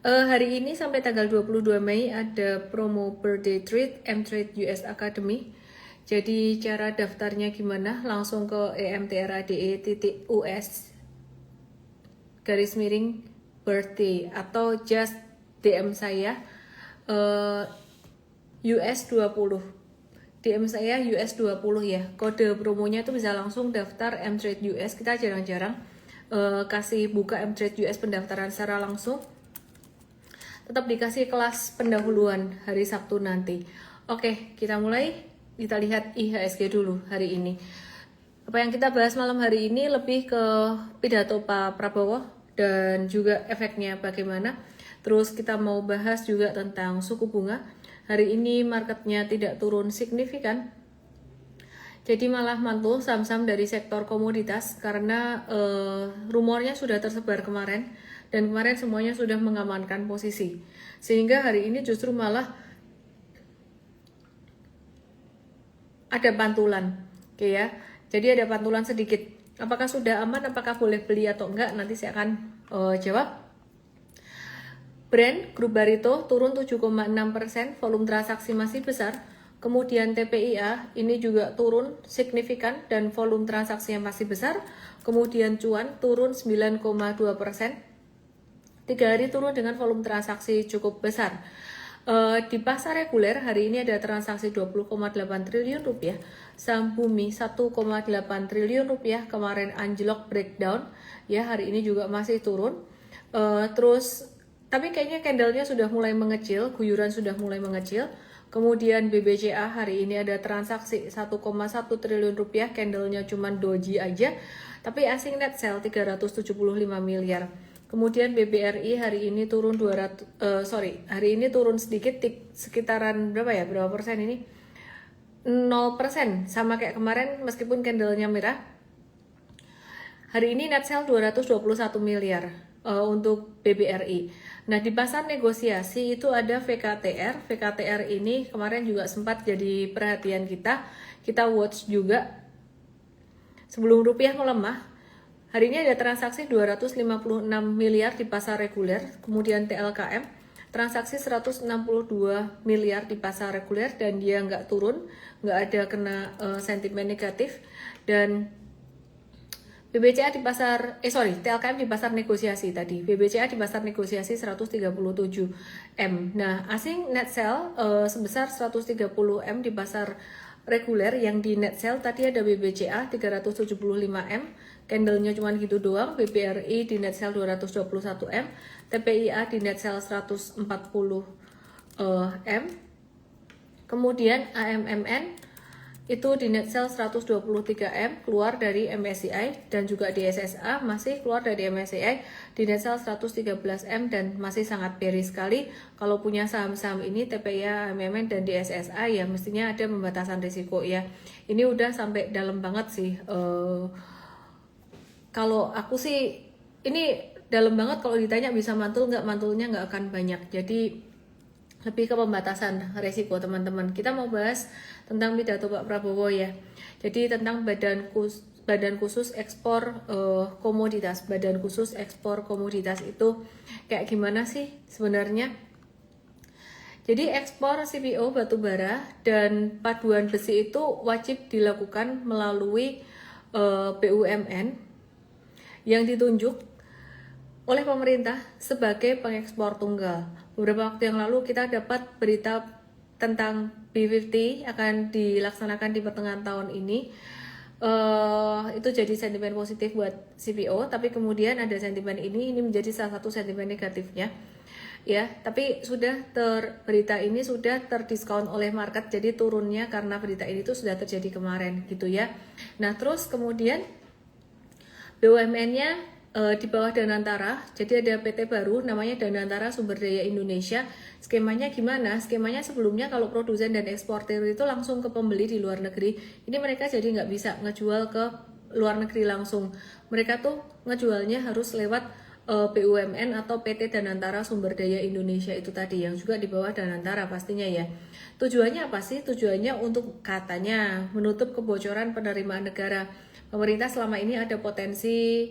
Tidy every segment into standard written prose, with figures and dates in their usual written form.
Hari ini sampai tanggal 22 Mei ada promo birthday treat M-Trade US Academy. Jadi cara daftarnya gimana? Langsung ke emtrade.us _birthday atau just DM saya US 20. DM saya US 20 ya. Kode promonya itu bisa langsung daftar M-Trade US. Kita jarang-jarang kasih buka M-Trade US pendaftaran secara langsung. Tetap dikasih kelas pendahuluan hari Sabtu nanti. Oke, kita mulai. Kita lihat IHSG dulu hari ini. Apa yang kita bahas malam hari ini lebih ke pidato Pak Prabowo dan juga efeknya bagaimana. Terus kita mau bahas juga tentang suku bunga. Hari ini marketnya tidak turun signifikan. Jadi malah mantul saham-saham dari sektor komoditas karena rumornya sudah tersebar kemarin. Dan kemarin semuanya sudah mengamankan posisi. Sehingga hari ini justru malah ada pantulan. Oke ya. Jadi ada pantulan sedikit. Apakah sudah aman, apakah boleh beli atau enggak? Nanti saya akan jawab. Brent, Grup Barito turun 7,6%, volume transaksi masih besar. Kemudian TPIA ini juga turun signifikan dan volume transaksinya masih besar. Kemudian cuan turun 9,2%. 3 hari turun dengan volume transaksi cukup besar. Di pasar reguler hari ini ada transaksi 20,8 triliun rupiah. Saham Bumi 1,8 triliun rupiah kemarin anjlok breakdown. Ya hari ini juga masih turun. Tapi kayaknya candlenya sudah mulai mengecil, guyuran sudah mulai mengecil. Kemudian BBCA hari ini ada transaksi 1,1 triliun rupiah, candlenya cuma doji aja. Tapi asing net sell 375 miliar. Kemudian BBRI hari ini turun hari ini turun sedikit, sekitaran berapa persen ini? 0%, sama kayak kemarin meskipun candlenya merah. Hari ini net sell 221 miliar untuk BBRI. Nah, di pasar negosiasi itu ada VKTR. VKTR ini kemarin juga sempat jadi perhatian kita. Kita watch juga. Sebelum rupiah melemah, hari ini ada transaksi 256 miliar di pasar reguler, kemudian TLKM, transaksi 162 miliar di pasar reguler dan dia nggak turun, nggak ada kena sentimen negatif. Dan BBCA di pasar, TLKM di pasar negosiasi tadi. BBCA di pasar negosiasi 137 M. Nah, asing net sell sebesar 130 M di pasar reguler. Yang di net sell tadi ada BBCA 375 M. Candlenya cuma gitu doang. BBRI di net sell 221 M. TPIA di net sell 140 M. Kemudian AMMN itu di net sell 123 M, keluar dari MSCI, dan juga di SSA masih keluar dari MSCI di net sell 113 M dan masih sangat bearish sekali. Kalau punya saham-saham ini TPIA, AMMN dan di SSA ya mestinya ada pembatasan risiko ya. Ini udah sampai dalam banget sih. Kalau aku sih ini dalam banget, kalau ditanya bisa mantul nggak, mantulnya nggak akan banyak. Jadi lebih ke pembatasan risiko teman-teman. Kita mau bahas tentang pidato Pak Prabowo ya. Jadi tentang badan khusus ekspor komoditas. Badan khusus ekspor komoditas itu kayak gimana sih sebenarnya? Jadi ekspor CPO batubara dan paduan besi itu wajib dilakukan melalui BUMN yang ditunjuk oleh pemerintah sebagai pengekspor tunggal. Beberapa waktu yang lalu kita dapat berita tentang B50 akan dilaksanakan di pertengahan tahun ini. Itu jadi sentimen positif buat CPO, tapi kemudian ada sentimen ini menjadi salah satu sentimen negatifnya. Ya, tapi berita ini sudah terdiskon oleh market, jadi turunnya karena berita ini tuh sudah terjadi kemarin gitu ya. Nah, terus kemudian BUMN-nya di bawah Danantara, jadi ada PT baru namanya Danantara Sumber Daya Indonesia. Skemanya gimana? Skemanya sebelumnya kalau produsen dan eksportir itu langsung ke pembeli di luar negeri, ini mereka jadi nggak bisa ngejual ke luar negeri langsung. Mereka tuh ngejualnya harus lewat BUMN atau PT Danantara Sumber Daya Indonesia itu tadi, yang juga di bawah Danantara pastinya ya. Tujuannya apa sih? Tujuannya untuk katanya menutup kebocoran penerimaan negara. Pemerintah selama ini ada potensi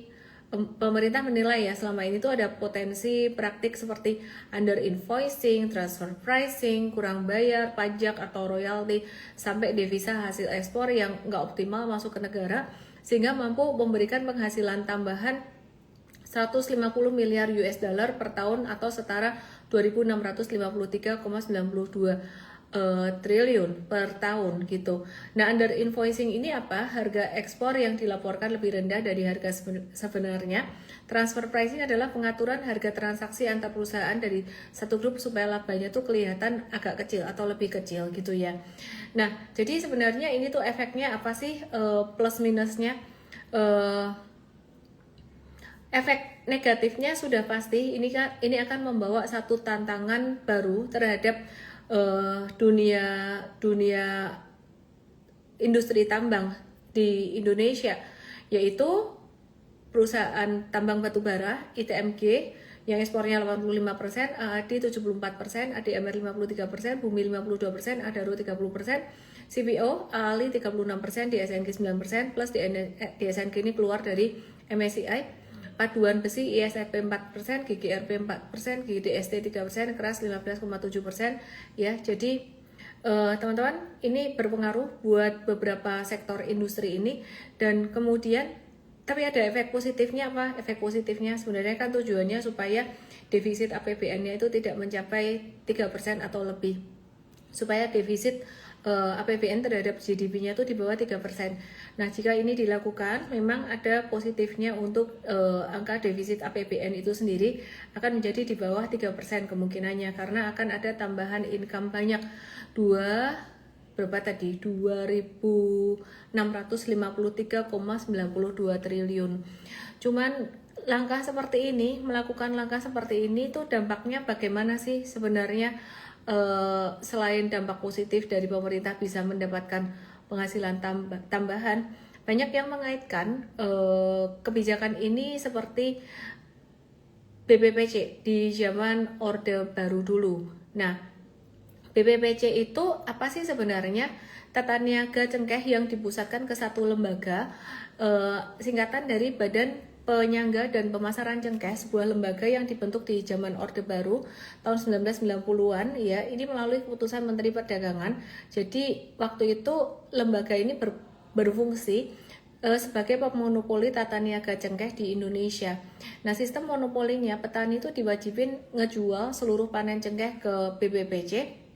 pemerintah menilai ya selama ini tuh ada potensi praktik seperti under invoicing, transfer pricing, kurang bayar pajak atau royalti, sampai devisa hasil ekspor yang nggak optimal masuk ke negara sehingga mampu memberikan penghasilan tambahan 150 miliar US dollar per tahun atau setara 2.653,92 triliun per tahun gitu. Nah, under invoicing ini apa? Harga ekspor yang dilaporkan lebih rendah dari harga sebenarnya. Transfer pricing adalah pengaturan harga transaksi antar perusahaan dari satu grup supaya labanya tuh kelihatan agak kecil atau lebih kecil gitu ya. Nah, jadi sebenarnya ini tuh efeknya apa sih, plus minusnya? Efek negatifnya sudah pasti ini akan membawa satu tantangan baru terhadap dunia industri tambang di Indonesia, yaitu perusahaan tambang batubara ITMG yang ekspornya 85%, AAD 74%, ADMR 53%, Bumi 52%, Adaro 30%, CPO, ALI 36%, DSNG 9%, plus DSNG ini keluar dari MSCI, paduan besi ISFP 4%, GGRP 4%, GDST 3%, keras 15,7% ya. Jadi teman-teman, ini berpengaruh buat beberapa sektor industri ini. Dan kemudian tapi ada efek positifnya apa? Efek positifnya sebenarnya kan tujuannya supaya defisit APBN-nya itu tidak mencapai 3% atau lebih, supaya defisit APBN terhadap GDP-nya itu di bawah 3%. Nah, jika ini dilakukan, memang ada positifnya untuk angka defisit APBN itu sendiri akan menjadi di bawah 3% kemungkinannya, karena akan ada tambahan income banyak. Berapa tadi? 2.653,92 triliun. Cuman melakukan langkah seperti ini tuh dampaknya bagaimana sih sebenarnya? Selain dampak positif dari pemerintah bisa mendapatkan penghasilan tambahan, banyak yang mengaitkan kebijakan ini seperti BPPC di zaman Orde Baru dulu. Nah, BPPC itu apa sih sebenarnya? Tata niaga cengkeh yang dipusatkan ke satu lembaga, singkatan dari Badan Penyangga dan Pemasaran Cengkeh, sebuah lembaga yang dibentuk di zaman Orde Baru tahun 1990-an ya. Ini melalui keputusan Menteri Perdagangan. Jadi waktu itu lembaga ini berfungsi sebagai pemonopoli tata niaga cengkeh di Indonesia. Nah, sistem monopolinya, petani itu diwajibin ngejual seluruh panen cengkeh ke BPPC.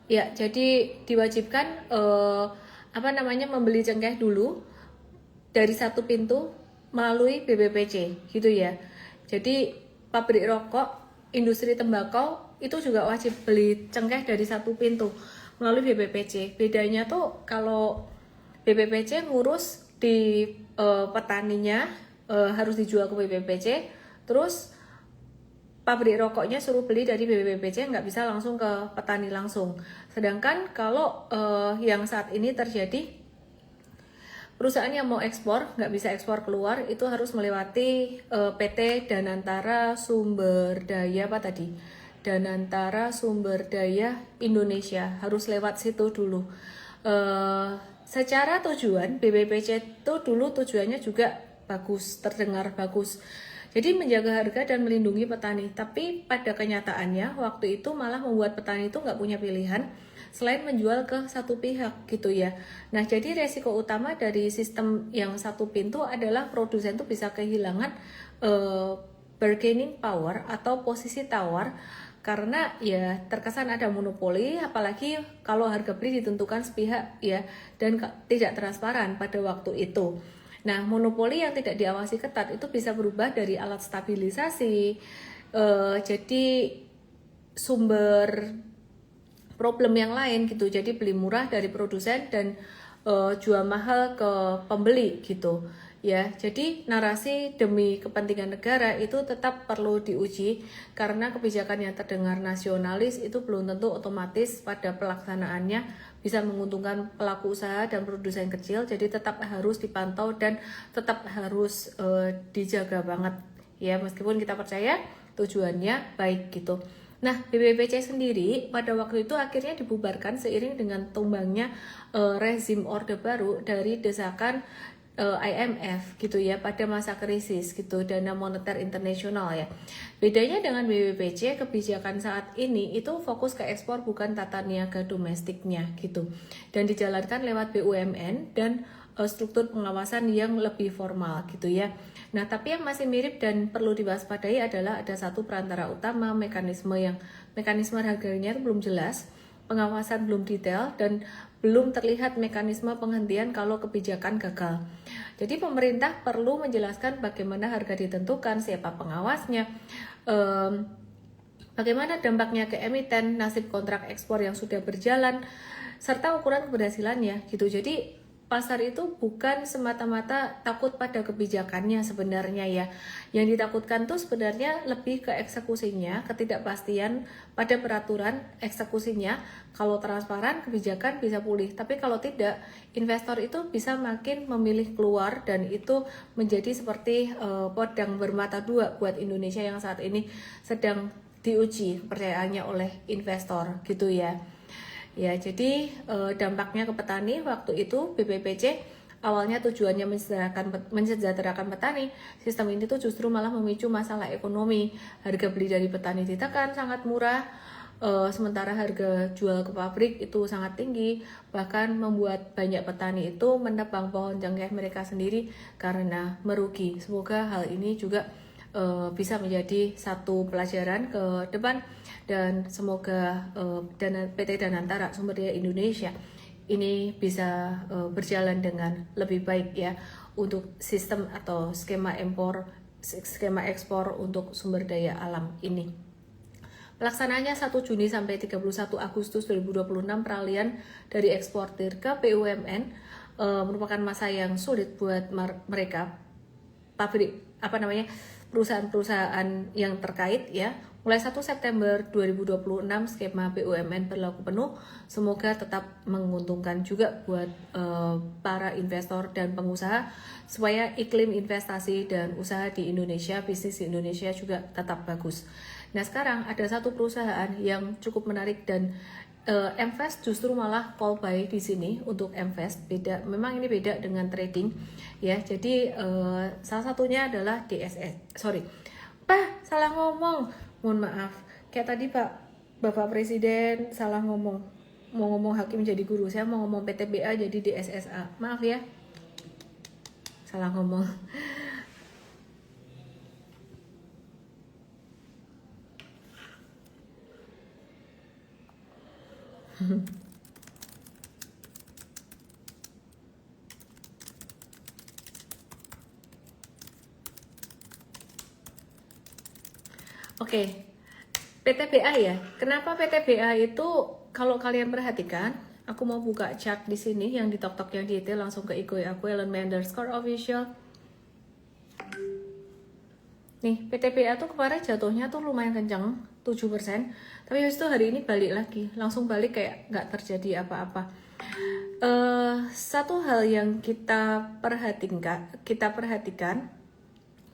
Ya, jadi diwajibkan membeli cengkeh dulu dari satu pintu melalui BPPC gitu ya. Jadi pabrik rokok, industri tembakau itu juga wajib beli cengkeh dari satu pintu melalui BPPC. Bedanya tuh kalau BPPC ngurus di petaninya, harus dijual ke BPPC, terus pabrik rokoknya suruh beli dari BPPC, nggak bisa langsung ke petani langsung. Sedangkan kalau yang saat ini terjadi, perusahaan yang mau ekspor nggak bisa ekspor keluar, itu harus melewati PT Danantara Sumber Daya Danantara Sumber Daya Indonesia, harus lewat situ dulu. Secara tujuan BPPC itu dulu tujuannya juga bagus, terdengar bagus. Jadi menjaga harga dan melindungi petani. Tapi pada kenyataannya waktu itu malah membuat petani itu nggak punya pilihan selain menjual ke satu pihak gitu ya. Nah, jadi resiko utama dari sistem yang satu pintu adalah produsen itu bisa kehilangan bargaining power atau posisi tawar, karena ya terkesan ada monopoli, apalagi kalau harga beli ditentukan sepihak ya, dan tidak transparan pada waktu itu. Nah, monopoli yang tidak diawasi ketat itu bisa berubah dari alat stabilisasi jadi sumber problem yang lain gitu. Jadi beli murah dari produsen dan jual mahal ke pembeli gitu. Ya, jadi narasi demi kepentingan negara itu tetap perlu diuji, karena kebijakan yang terdengar nasionalis itu belum tentu otomatis pada pelaksanaannya bisa menguntungkan pelaku usaha dan produsen kecil. Jadi tetap harus dipantau dan tetap harus dijaga banget ya, meskipun kita percaya tujuannya baik gitu. Nah, BBPC sendiri pada waktu itu akhirnya dibubarkan seiring dengan tumbangnya rezim Orde Baru dari desakan IMF gitu ya pada masa krisis gitu, Dana Moneter Internasional ya. Bedanya dengan BBPC, kebijakan saat ini itu fokus ke ekspor bukan tata niaga domestiknya gitu. Dan dijalankan lewat BUMN dan struktur pengawasan yang lebih formal gitu ya. Nah, tapi yang masih mirip dan perlu diwaspadai adalah ada satu perantara utama, mekanisme harganya itu belum jelas, pengawasan belum detail, dan belum terlihat mekanisme penghentian kalau kebijakan gagal. Jadi pemerintah perlu menjelaskan bagaimana harga ditentukan, siapa pengawasnya, bagaimana dampaknya ke emiten, nasib kontrak ekspor yang sudah berjalan, serta ukuran keberhasilannya gitu. Jadi pasar itu bukan semata-mata takut pada kebijakannya sebenarnya ya. Yang ditakutkan tuh sebenarnya lebih ke eksekusinya, ketidakpastian pada peraturan eksekusinya. Kalau transparan, kebijakan bisa pulih. Tapi kalau tidak, investor itu bisa makin memilih keluar, dan itu menjadi seperti pedang bermata dua buat Indonesia yang saat ini sedang diuji kepercayaannya oleh investor gitu ya. Ya, jadi dampaknya ke petani waktu itu BPPC awalnya tujuannya mensejahterakan petani. Sistem ini tuh justru malah memicu masalah ekonomi. Harga beli dari petani ditekan sangat murah, sementara harga jual ke pabrik itu sangat tinggi, bahkan membuat banyak petani itu menebang pohon cengkeh mereka sendiri karena merugi. Semoga hal ini juga bisa menjadi satu pelajaran ke depan, dan semoga PT Danantara Sumber Daya Indonesia ini bisa berjalan dengan lebih baik ya untuk sistem atau skema ekspor untuk sumber daya alam ini. Pelaksananya 1 Juni sampai 31 Agustus 2026, peralihan dari eksportir ke BUMN merupakan masa yang sulit buat mereka, perusahaan-perusahaan yang terkait ya. Mulai 1 September 2026 skema BUMN berlaku penuh. Semoga tetap menguntungkan juga buat para investor dan pengusaha, supaya iklim investasi dan usaha di Indonesia, bisnis di Indonesia juga tetap bagus. Nah, sekarang ada satu perusahaan yang cukup menarik, dan Mvest justru malah call buy di sini untuk Mvest. Beda, memang ini beda dengan trading ya. Jadi salah satunya adalah DSS. Pak, salah ngomong. Mohon maaf. Kayak tadi Bapak Presiden salah ngomong. Mau ngomong hakim jadi guru, saya mau ngomong PTBA jadi DSSA. Maaf ya. Salah ngomong. Oke, PTBA ya. Kenapa PTBA itu, kalau kalian perhatikan, aku mau buka chart di sini yang di tok-tok yang detail, langsung ke IG aku @Elon_official. Nih, PTBA tuh kemarin jatuhnya tuh lumayan kencang, 7%. Tapi habis itu hari ini balik lagi, langsung balik kayak nggak terjadi apa-apa. Satu hal yang kita perhatikan,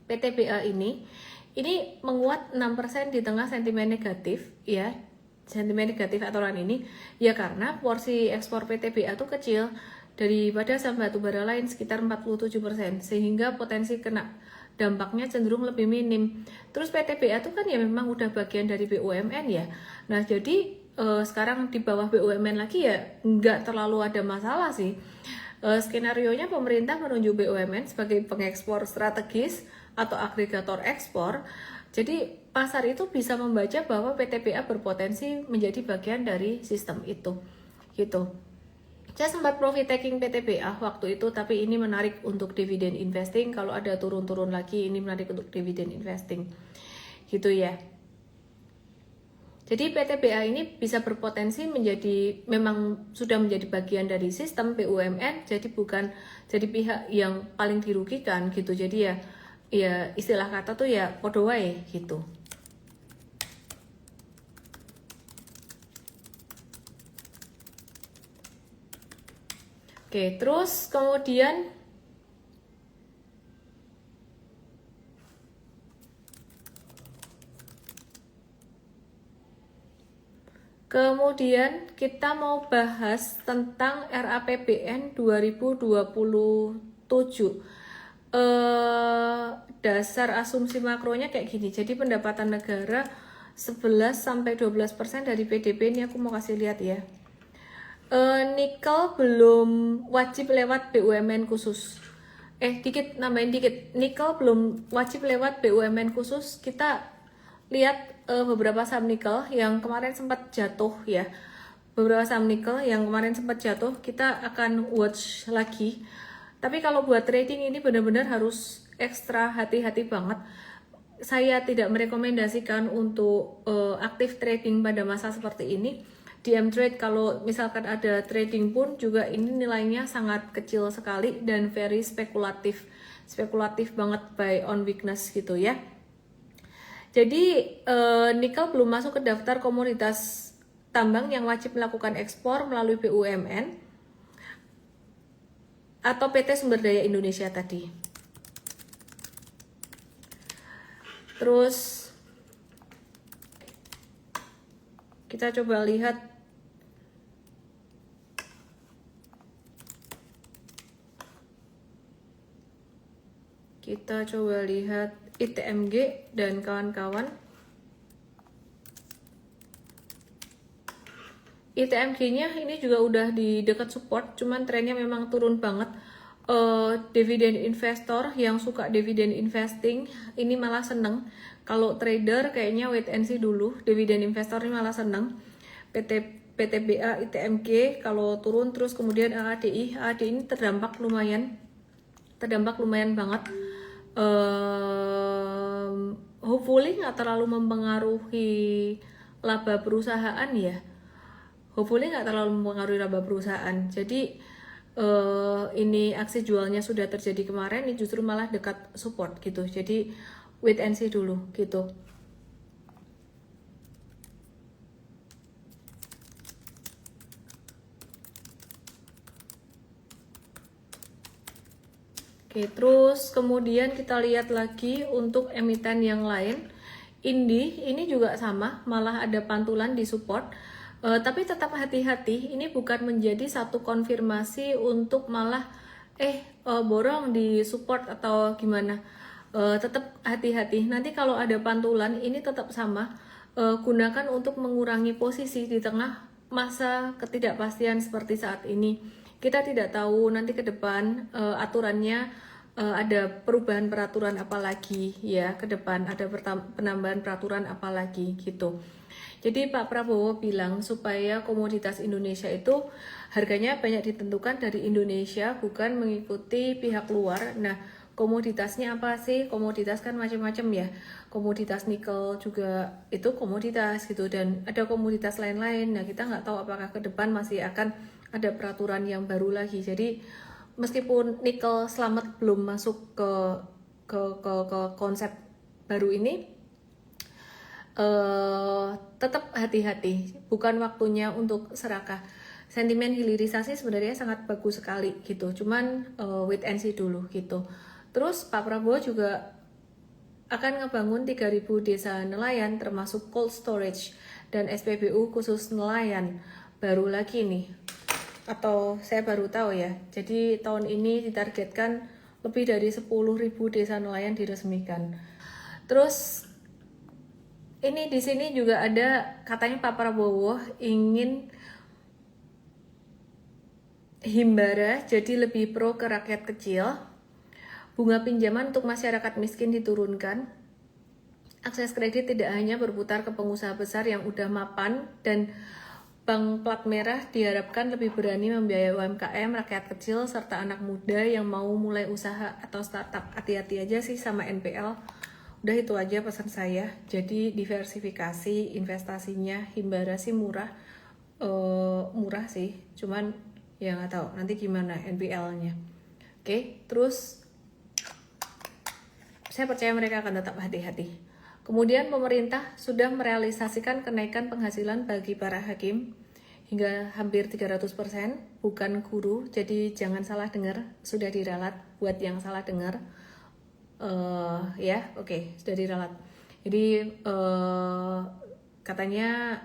PTBA ini menguat 6% di tengah sentimen negatif ya. Sentimen negatif aturan ini ya karena porsi ekspor PTBA tuh kecil daripada saham batubara lain, sekitar 47%, sehingga potensi kena dampaknya cenderung lebih minim. Terus PTBA tuh kan ya memang udah bagian dari BUMN ya. Nah, jadi sekarang di bawah BUMN lagi ya nggak terlalu ada masalah sih. Skenarionya pemerintah menunjuk BUMN sebagai pengekspor strategis atau agregator ekspor. Jadi pasar itu bisa membaca bahwa PTBA berpotensi menjadi bagian dari sistem itu gitu. Saya sempat profit taking PTBA waktu itu, tapi ini menarik untuk dividen investing. Kalau ada turun-turun lagi, ini menarik untuk dividen investing gitu ya. Jadi PTBA ini bisa berpotensi memang sudah menjadi bagian dari sistem BUMN, jadi bukan jadi pihak yang paling dirugikan gitu. Jadi ya istilah kata tuh ya podo wae gitu. Oke, terus kemudian Kemudian kita mau bahas tentang RAPBN 2027. Dasar asumsi makronya kayak gini. Jadi pendapatan negara 11-12% dari PDB. Ini aku mau kasih lihat ya. Nikel belum wajib lewat BUMN khusus. Nambahin dikit. Nikel belum wajib lewat BUMN khusus. Kita lihat beberapa saham nikel yang kemarin sempat jatuh ya. Beberapa saham nikel yang kemarin sempat jatuh, kita akan watch lagi. Tapi kalau buat trading ini benar-benar harus ekstra hati-hati banget. Saya tidak merekomendasikan untuk aktif trading pada masa seperti ini. DM trade kalau misalkan ada trading pun juga ini nilainya sangat kecil sekali dan very spekulatif. Spekulatif banget buy on weakness gitu ya. Jadi nikel belum masuk ke daftar komoditas tambang yang wajib melakukan ekspor melalui BUMN atau PT Sumber Daya Indonesia tadi. Terus kita coba lihat ITMG dan kawan-kawan. ITMG-nya ini juga udah di dekat support, cuman trennya memang turun banget. Dividen investor yang suka dividen investing ini malah seneng. Kalau trader kayaknya wait and see dulu. Dividen investor ini malah seneng. PTBA, ITMG kalau turun, terus kemudian AADI ini terdampak lumayan banget. Hopefully nggak terlalu mempengaruhi laba perusahaan ya. Jadi ini aksi jualnya sudah terjadi kemarin, ini justru malah dekat support gitu. Jadi wait and see dulu gitu. Oke, terus kemudian kita lihat lagi untuk emiten yang lain. Indi ini juga sama, malah ada pantulan di support. Tapi tetap hati-hati, ini bukan menjadi satu konfirmasi untuk malah borong di support atau gimana. Tetap hati-hati, nanti kalau ada pantulan ini tetap sama, gunakan untuk mengurangi posisi di tengah masa ketidakpastian seperti saat ini. Kita tidak tahu nanti ke depan aturannya ada perubahan peraturan apa lagi ya, ke depan ada penambahan peraturan apa lagi gitu. Jadi Pak Prabowo bilang supaya komoditas Indonesia itu harganya banyak ditentukan dari Indonesia, bukan mengikuti pihak luar. Nah, komoditasnya apa sih? Komoditas kan macam-macam ya. Komoditas nikel juga itu komoditas gitu, dan ada komoditas lain-lain. Nah, kita nggak tahu apakah ke depan masih akan ada peraturan yang baru lagi. Jadi meskipun nikel selamat belum masuk ke konsep baru ini, tetap hati-hati, bukan waktunya untuk serakah. Sentimen hilirisasi sebenarnya sangat bagus sekali gitu, cuman wait and see dulu gitu. Terus Pak Prabowo juga akan ngebangun 3.000 desa nelayan termasuk cold storage dan SPBU khusus nelayan. Baru lagi nih, atau saya baru tahu ya, jadi tahun ini ditargetkan lebih dari 10.000 desa nelayan diresmikan. Terus ini di sini juga ada katanya Pak Prabowo ingin Himbara jadi lebih pro ke rakyat kecil. Bunga pinjaman untuk masyarakat miskin diturunkan. Akses kredit tidak hanya berputar ke pengusaha besar yang udah mapan, dan bank plat merah diharapkan lebih berani membiayai UMKM, rakyat kecil, serta anak muda yang mau mulai usaha atau startup. Hati-hati aja sih sama NPL. Udah itu aja pesan saya. Jadi diversifikasi investasinya. Himbara sih murah sih. Cuman ya nggak tahu nanti gimana NPL-nya. Oke, terus saya percaya mereka akan tetap hati-hati. Kemudian pemerintah sudah merealisasikan kenaikan penghasilan bagi para hakim hingga hampir 300%, bukan guru. Jadi jangan salah dengar, sudah diralat buat yang salah dengar. Sudah diralat. Jadi katanya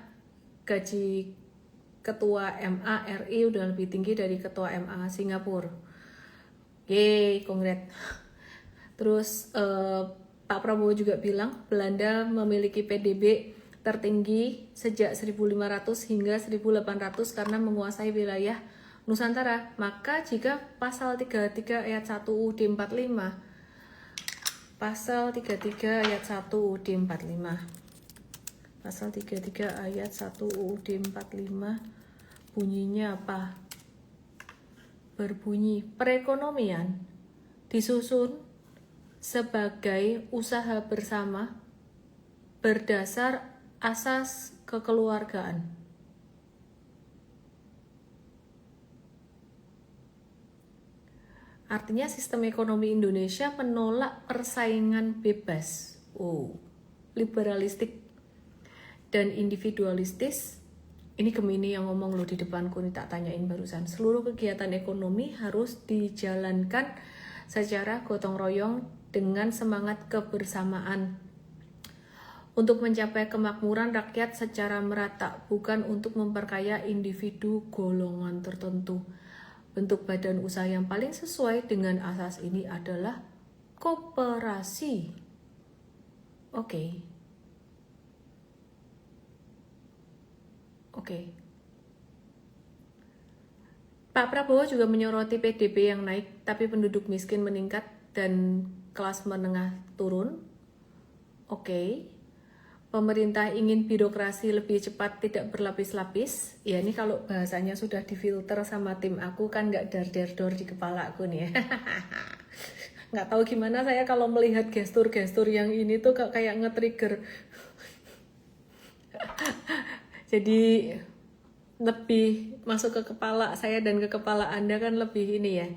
gaji ketua MA RI udah lebih tinggi dari ketua MA Singapura. Yeay, kongret. Terus Pak Prabowo juga bilang Belanda memiliki PDB tertinggi sejak 1500 hingga 1800 karena menguasai wilayah Nusantara. Maka jika pasal 33 ayat 1 UUD 45 pasal 33 ayat 1 UUD 45 pasal 33 ayat 1 UUD 45 bunyinya apa? Berbunyi perekonomian disusun sebagai usaha bersama berdasar asas kekeluargaan. Artinya sistem ekonomi Indonesia menolak persaingan bebas. Liberalistik dan individualistis. Ini Gemini yang ngomong loh di depanku, nih tak tanyain barusan. Seluruh kegiatan ekonomi harus dijalankan secara gotong royong dengan semangat kebersamaan untuk mencapai kemakmuran rakyat secara merata, bukan untuk memperkaya individu golongan tertentu. Bentuk badan usaha yang paling sesuai dengan asas ini adalah koperasi. Oke. Pak Prabowo juga menyoroti PDB yang naik, tapi penduduk miskin meningkat dan kelas menengah turun. Pemerintah ingin birokrasi lebih cepat, tidak berlapis-lapis. Ya, ini kalau bahasanya sudah difilter sama tim aku kan nggak dar-dar-dor di kepala aku nih ya. Nggak tahu gimana saya kalau melihat gestur-gestur yang ini tuh kayak nge-trigger. Jadi lebih masuk ke kepala saya dan ke kepala Anda kan lebih ini ya.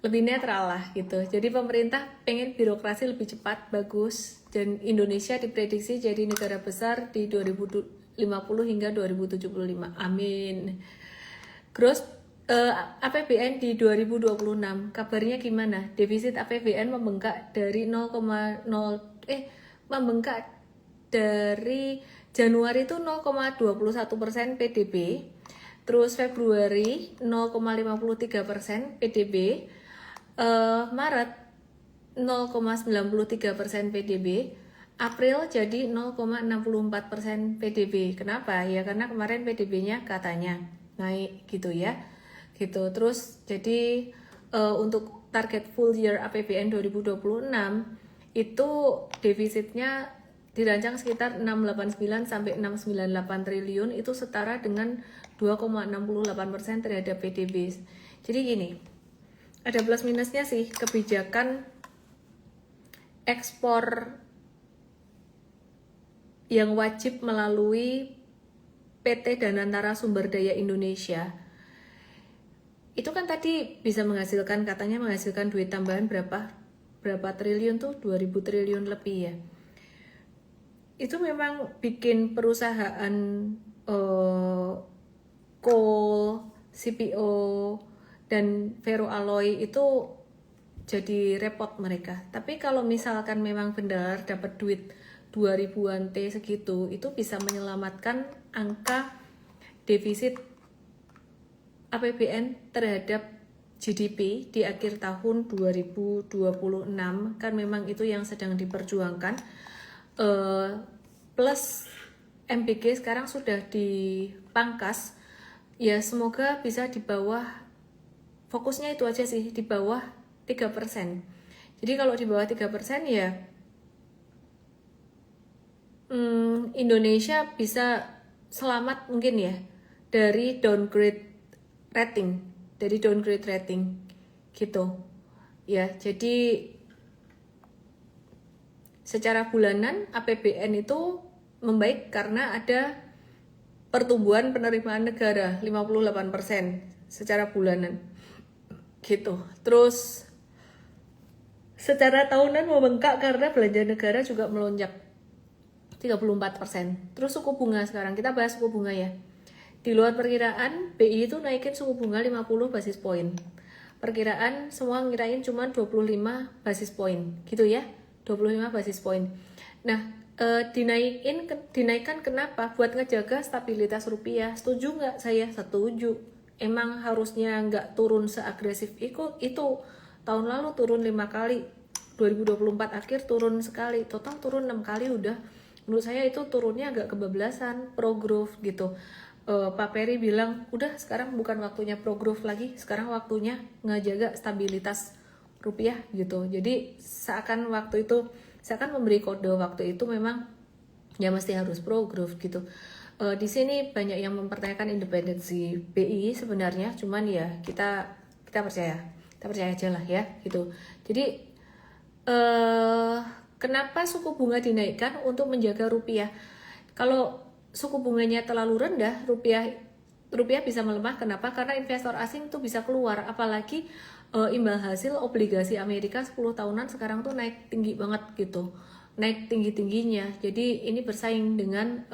Lebih netral lah gitu. Jadi pemerintah pengen birokrasi lebih cepat, bagus, dan Indonesia diprediksi jadi negara besar di 2050 hingga 2075. Amin. Gross APBN di 2026 kabarnya gimana? Defisit APBN membengkak dari membengkak dari Januari itu 0,21% PDB, terus Februari 0,53% PDB, Maret 0,93% PDB, April jadi 0,64% PDB. Kenapa? Ya karena kemarin PDB-nya katanya naik gitu ya. Gitu. Terus jadi untuk target full year APBN 2026 itu defisitnya dirancang sekitar 689 sampai 698 triliun, itu setara dengan 2,68% terhadap PDB. Jadi gini, ada plus minusnya sih kebijakan ekspor yang wajib melalui PT Danantara Sumber Daya Indonesia. Itu kan tadi bisa menghasilkan, katanya menghasilkan duit tambahan berapa triliun tuh, 2000 triliun lebih ya. Itu memang bikin perusahaan coal, CPO, dan ferroalloy itu jadi repot mereka. Tapi kalau misalkan memang benar dapat duit 2000-an T segitu, itu bisa menyelamatkan angka defisit APBN terhadap GDP di akhir tahun 2026. Kan memang itu yang sedang diperjuangkan. Plus MBG sekarang sudah dipangkas. Ya semoga bisa di bawah, fokusnya itu aja sih, di bawah 3%. Jadi kalau di bawah 3% ya Indonesia bisa selamat mungkin ya dari downgrade rating gitu ya. Jadi secara bulanan APBN itu membaik karena ada pertumbuhan penerimaan negara 58% secara bulanan gitu. Terus secara tahunan membengkak karena belanja negara juga melonjak 34%. Terus suku bunga sekarang, kita bahas suku bunga ya. Di luar perkiraan, BI itu naikin suku bunga 50 basis point. Perkiraan semua ngirain cuma 25 basis point gitu ya. 25 basis point. Nah, dinaikkan kenapa? Buat ngejaga stabilitas rupiah. Setuju nggak? Saya setuju. Emang harusnya nggak turun seagresif itu. Tahun lalu turun 5 kali, 2024 akhir turun sekali, total turun 6 kali udah. Menurut saya itu turunnya agak kebablasan, pro growth gitu. Pak Peri bilang udah sekarang bukan waktunya pro growth lagi, sekarang waktunya ngejaga stabilitas rupiah gitu. Jadi seakan memberi kode waktu itu memang ya mesti harus pro growth gitu. Di sini banyak yang mempertanyakan independensi BI sebenarnya, cuman ya kita percaya aja lah ya gitu. Jadi kenapa suku bunga dinaikkan? Untuk menjaga rupiah. Kalau suku bunganya terlalu rendah, rupiah bisa melemah. Kenapa? Karena investor asing tuh bisa keluar. Apalagi imbal hasil obligasi Amerika 10 tahunan sekarang tuh naik tinggi banget gitu. Naik tinggi-tingginya. Jadi ini bersaing dengan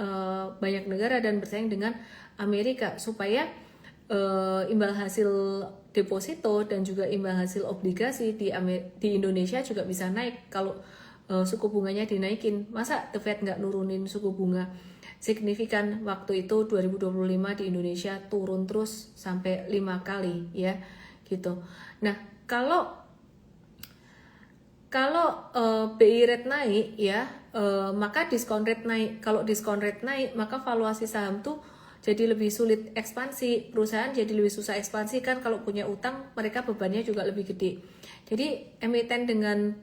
banyak negara dan bersaing dengan Amerika supaya imbal hasil deposito dan juga imbal hasil obligasi di Indonesia juga bisa naik kalau suku bunganya dinaikin. Masa The Fed nggak nurunin suku bunga signifikan? Waktu itu 2025 di Indonesia turun terus sampai 5 kali ya gitu. Nah kalau BI rate naik ya, maka diskon rate naik. Kalau diskon rate naik, maka valuasi saham tuh jadi lebih sulit ekspansi. Perusahaan jadi lebih susah ekspansi kan, kalau punya utang mereka bebannya juga lebih gede. Jadi emiten dengan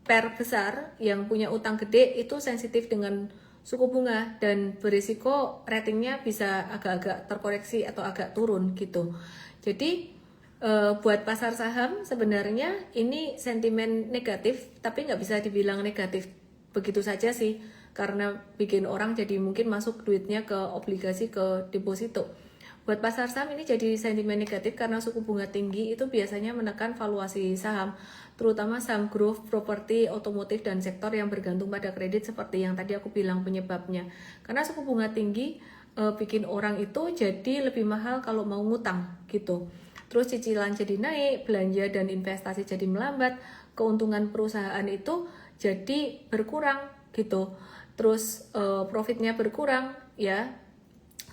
PER besar yang punya utang gede itu sensitif dengan suku bunga dan berisiko ratingnya bisa agak-agak terkoreksi atau agak turun gitu. Jadi buat pasar saham sebenarnya ini sentimen negatif, tapi nggak bisa dibilang negatif begitu saja sih, karena bikin orang jadi mungkin masuk duitnya ke obligasi, ke deposito. Buat pasar saham ini jadi sentimen negatif karena suku bunga tinggi itu biasanya menekan valuasi saham, terutama saham growth, properti, otomotif, dan sektor yang bergantung pada kredit seperti yang tadi aku bilang penyebabnya. Karena suku bunga tinggi bikin orang itu jadi lebih mahal kalau mau ngutang gitu. Terus cicilan jadi naik, belanja dan investasi jadi melambat, keuntungan perusahaan itu jadi berkurang gitu. Terus profitnya berkurang ya.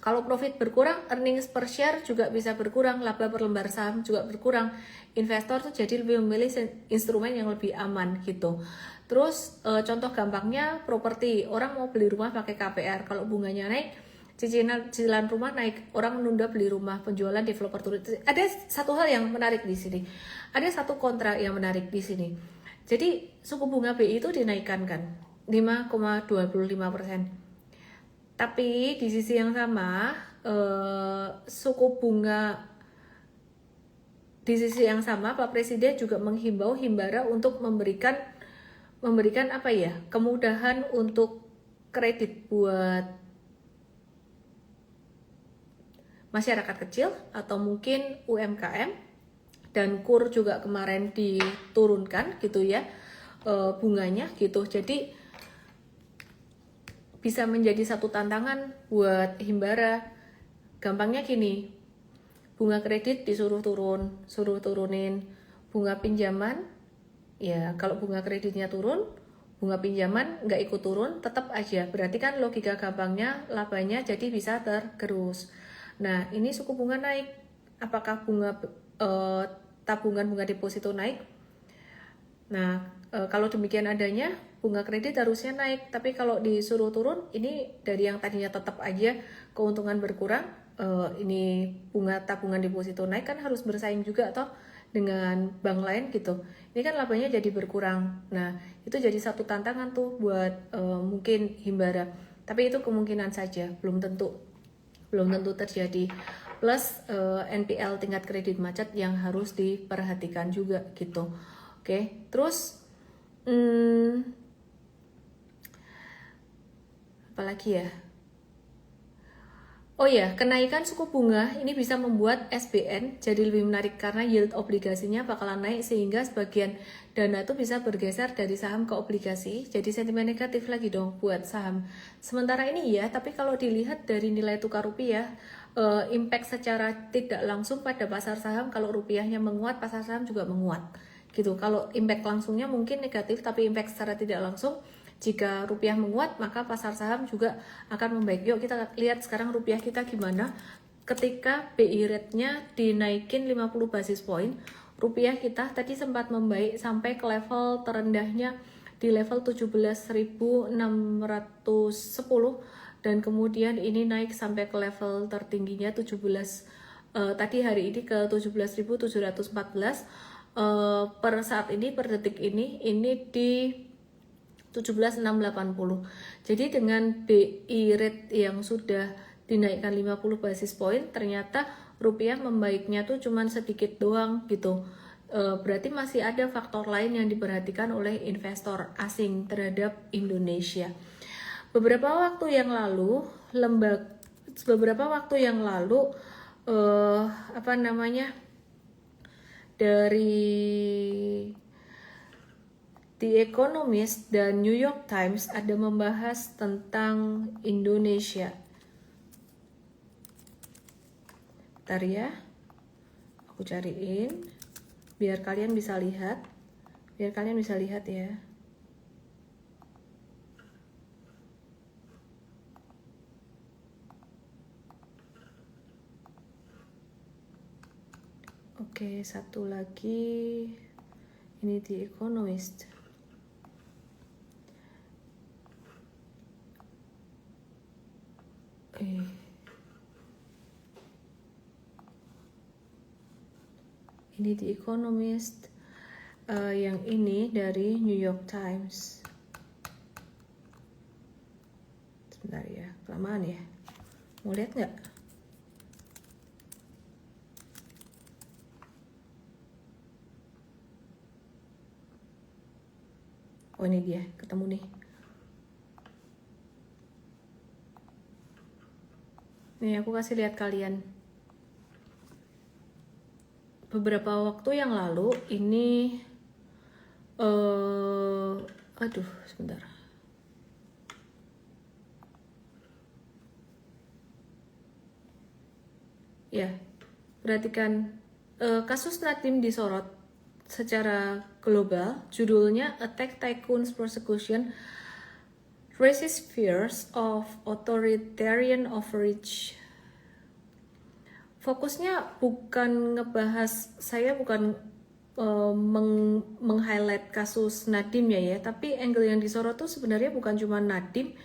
Kalau profit berkurang, earnings per share juga bisa berkurang, laba per lembar saham juga berkurang. Investor tuh jadi lebih memilih instrumen yang lebih aman gitu. Terus contoh gampangnya properti, orang mau beli rumah pakai KPR, kalau bunganya naik, cicilan rumah naik, orang menunda beli rumah, penjualan developer turun. Ada satu hal yang menarik di sini. Ada satu kontra yang menarik di sini. Jadi suku bunga BI itu dinaikkan kan 5,25%. Tapi di sisi yang sama suku bunga di sisi yang sama Pak Presiden juga menghimbau Himbara untuk memberikan apa ya, kemudahan untuk kredit buat masyarakat kecil atau mungkin UMKM, dan KUR juga kemarin diturunkan gitu ya bunganya gitu. Jadi bisa menjadi satu tantangan buat Himbara. Gampangnya gini, bunga kredit disuruh turunin. Bunga pinjaman, ya kalau bunga kreditnya turun, bunga pinjaman nggak ikut turun, tetap aja. Berarti kan logika gampangnya labanya jadi bisa tergerus. Nah ini suku bunga naik, apakah bunga tabungan bunga deposito naik? Nah kalau demikian adanya, bunga kredit harusnya naik, tapi kalau disuruh turun, ini dari yang tadinya tetap aja keuntungan berkurang, ini bunga tabungan deposito naik kan harus bersaing juga toh dengan bank lain gitu. Ini kan labanya jadi berkurang. Nah itu jadi satu tantangan tuh buat mungkin Himbara. Tapi itu kemungkinan saja, belum tentu terjadi. Plus NPL tingkat kredit macet yang harus diperhatikan juga gitu. Oke, terus apalagi ya? Oh ya, kenaikan suku bunga ini bisa membuat SBN jadi lebih menarik karena yield obligasinya bakalan naik, sehingga sebagian dana itu bisa bergeser dari saham ke obligasi. Jadi sentimen negatif lagi dong buat saham. Sementara ini ya, tapi kalau dilihat dari nilai tukar rupiah, impact secara tidak langsung pada pasar saham, kalau rupiahnya menguat, pasar saham juga menguat gitu. Kalau impact langsungnya mungkin negatif, tapi impact secara tidak langsung Jika rupiah menguat, maka pasar saham juga akan membaik. Yuk kita lihat sekarang rupiah kita gimana. Ketika BI rate-nya dinaikin 50 basis point, rupiah kita tadi sempat membaik sampai ke level terendahnya di level 17.610 dan kemudian ini naik sampai ke level tertingginya tadi hari ini ke 17.714. Per saat ini, per detik ini di 17.680. Jadi dengan BI rate yang sudah dinaikkan 50 basis point, ternyata rupiah membaiknya tuh cuman sedikit doang gitu. Berarti masih ada faktor lain yang diperhatikan oleh investor asing terhadap Indonesia. Beberapa waktu yang lalu dari The Economist dan New York Times ada membahas tentang Indonesia. Bentar ya, aku cariin biar kalian bisa lihat ya. Oke, satu lagi ini The Economist. Ini The Economist, yang ini dari New York Times. Sebentar ya, kelamaan ya. Mau lihat nggak? Oh ini dia, ketemu nih. Nih aku kasih lihat kalian. Beberapa waktu yang lalu ini sebentar. Ya, perhatikan kasus Nadiem disorot secara global. Judulnya Attack Tycoons Prosecution Raises Fears of Authoritarian Overreach. Fokusnya bukan ngebahas, saya bukan meng-highlight kasus Nadiem ya, tapi angle yang disorot tuh sebenarnya bukan cuma Nadiem,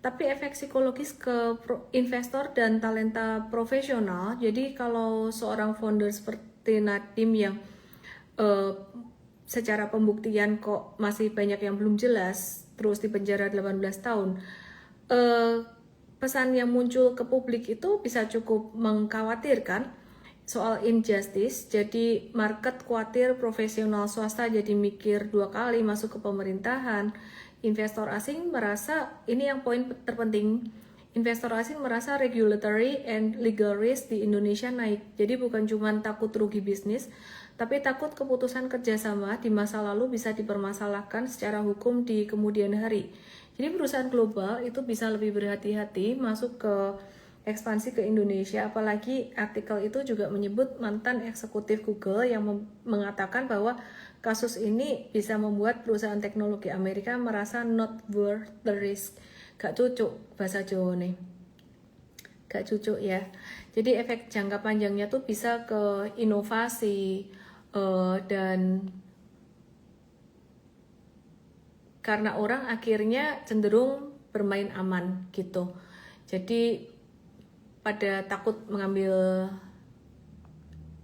tapi efek psikologis ke investor dan talenta profesional. Jadi kalau seorang founder seperti Nadiem yang secara pembuktian kok masih banyak yang belum jelas, terus dipenjara 18 tahun, pesan yang muncul ke publik itu bisa cukup mengkhawatirkan soal injustice. Jadi market khawatir profesional swasta jadi mikir dua kali masuk ke pemerintahan. Investor asing merasa, ini yang poin terpenting, investor asing merasa regulatory and legal risk di Indonesia naik. Jadi bukan cuma takut rugi bisnis, tapi takut keputusan kerjasama di masa lalu bisa dipermasalahkan secara hukum di kemudian hari. Jadi perusahaan global itu bisa lebih berhati-hati masuk ke ekspansi ke Indonesia, apalagi artikel itu juga menyebut mantan eksekutif Google yang mengatakan bahwa kasus ini bisa membuat perusahaan teknologi Amerika merasa not worth the risk. Gak cucuk bahasa Jawa nih. Gak cucuk ya. Jadi efek jangka panjangnya tuh bisa ke inovasi dan karena orang akhirnya cenderung bermain aman gitu. Jadi pada takut mengambil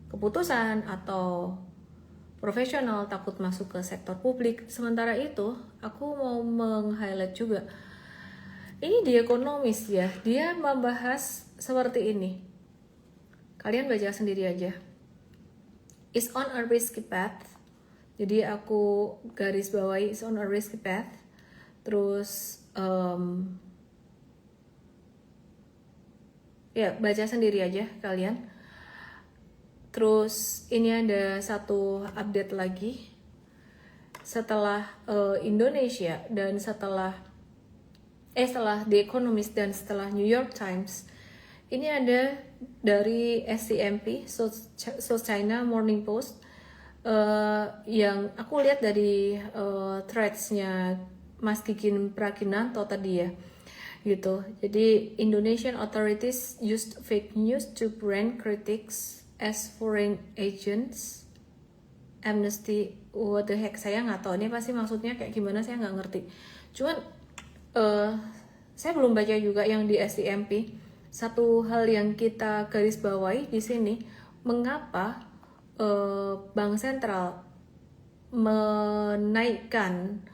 keputusan atau profesional takut masuk ke sektor publik. Sementara itu, aku mau meng-highlight juga. Ini The Economist ya, dia membahas seperti ini. Kalian baca sendiri aja. Is on a risky path. Jadi aku garis bawahi is on a risky path. Terus ya baca sendiri aja kalian. Terus ini ada satu update lagi. Setelah Indonesia dan setelah The Economist dan setelah New York Times, ini ada dari SCMP, South China Morning Post, yang aku lihat dari threads-nya Mas Gigin Praginanto tadi ya gitu. Jadi Indonesian authorities used fake news to brand critics as foreign agents. Amnesty, what the heck, saya nggak tahu ini pasti maksudnya kayak gimana, saya nggak ngerti. Cuman saya belum baca juga yang di STMP. Satu hal yang kita garis bawahi di sini, mengapa Bank Sentral menaikkan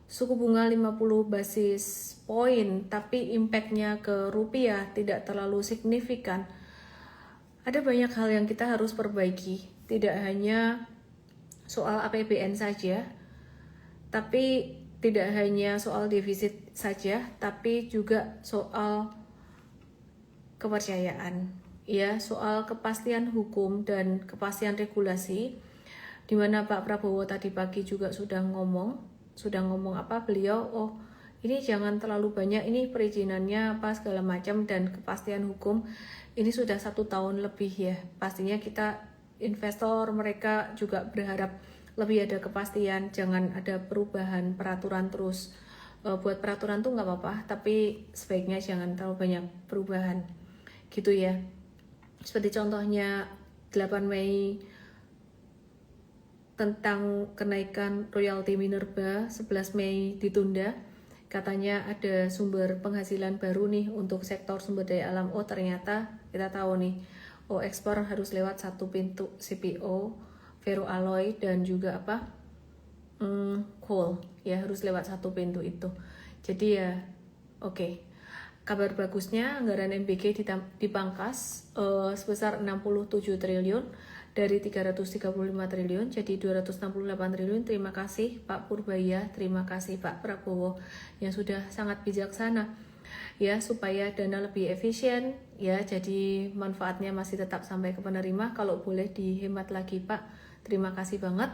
suku bunga 50 basis poin tapi impactnya ke rupiah tidak terlalu signifikan. Ada banyak hal yang kita harus perbaiki, tidak hanya soal APBN saja, tapi tidak hanya soal defisit saja, tapi juga soal kepercayaan, ya, soal kepastian hukum dan kepastian regulasi, di mana Pak Prabowo tadi pagi juga sudah ngomong apa beliau, oh ini jangan terlalu banyak, ini perizinannya apa segala macam, dan kepastian hukum ini sudah 1 tahun lebih ya, pastinya kita investor mereka juga berharap lebih ada kepastian, jangan ada perubahan peraturan terus. Buat peraturan tuh nggak apa-apa, tapi sebaiknya jangan terlalu banyak perubahan gitu ya. Seperti contohnya 8 Mei tentang kenaikan royalti minerba, 11 Mei ditunda, katanya ada sumber penghasilan baru nih untuk sektor sumber daya alam. Oh ternyata kita tahu nih, oh ekspor harus lewat 1 pintu CPO, ferroalloy, dan juga apa, coal ya, harus lewat 1 pintu itu. Jadi ya oke. Kabar bagusnya anggaran MBG dipangkas sebesar 67 triliun dari 335 triliun jadi 268 triliun. Terima kasih Pak Purbaya, terima kasih Pak Prabowo yang sudah sangat bijaksana ya, supaya dana lebih efisien ya, jadi manfaatnya masih tetap sampai ke penerima. Kalau boleh dihemat lagi Pak, terima kasih banget.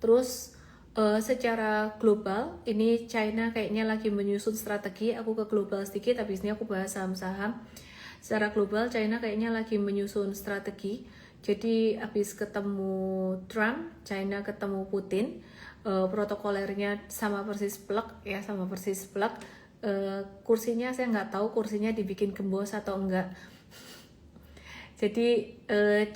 Terus secara global ini China kayaknya lagi menyusun strategi. Aku ke global sedikit, habis ini aku bahas saham-saham. Secara global China kayaknya lagi menyusun strategi. Jadi habis ketemu Trump, China ketemu Putin, protokolernya sama persis plek ya, sama persis plek. Kursinya saya nggak tahu kursinya dibikin gembos atau enggak. Jadi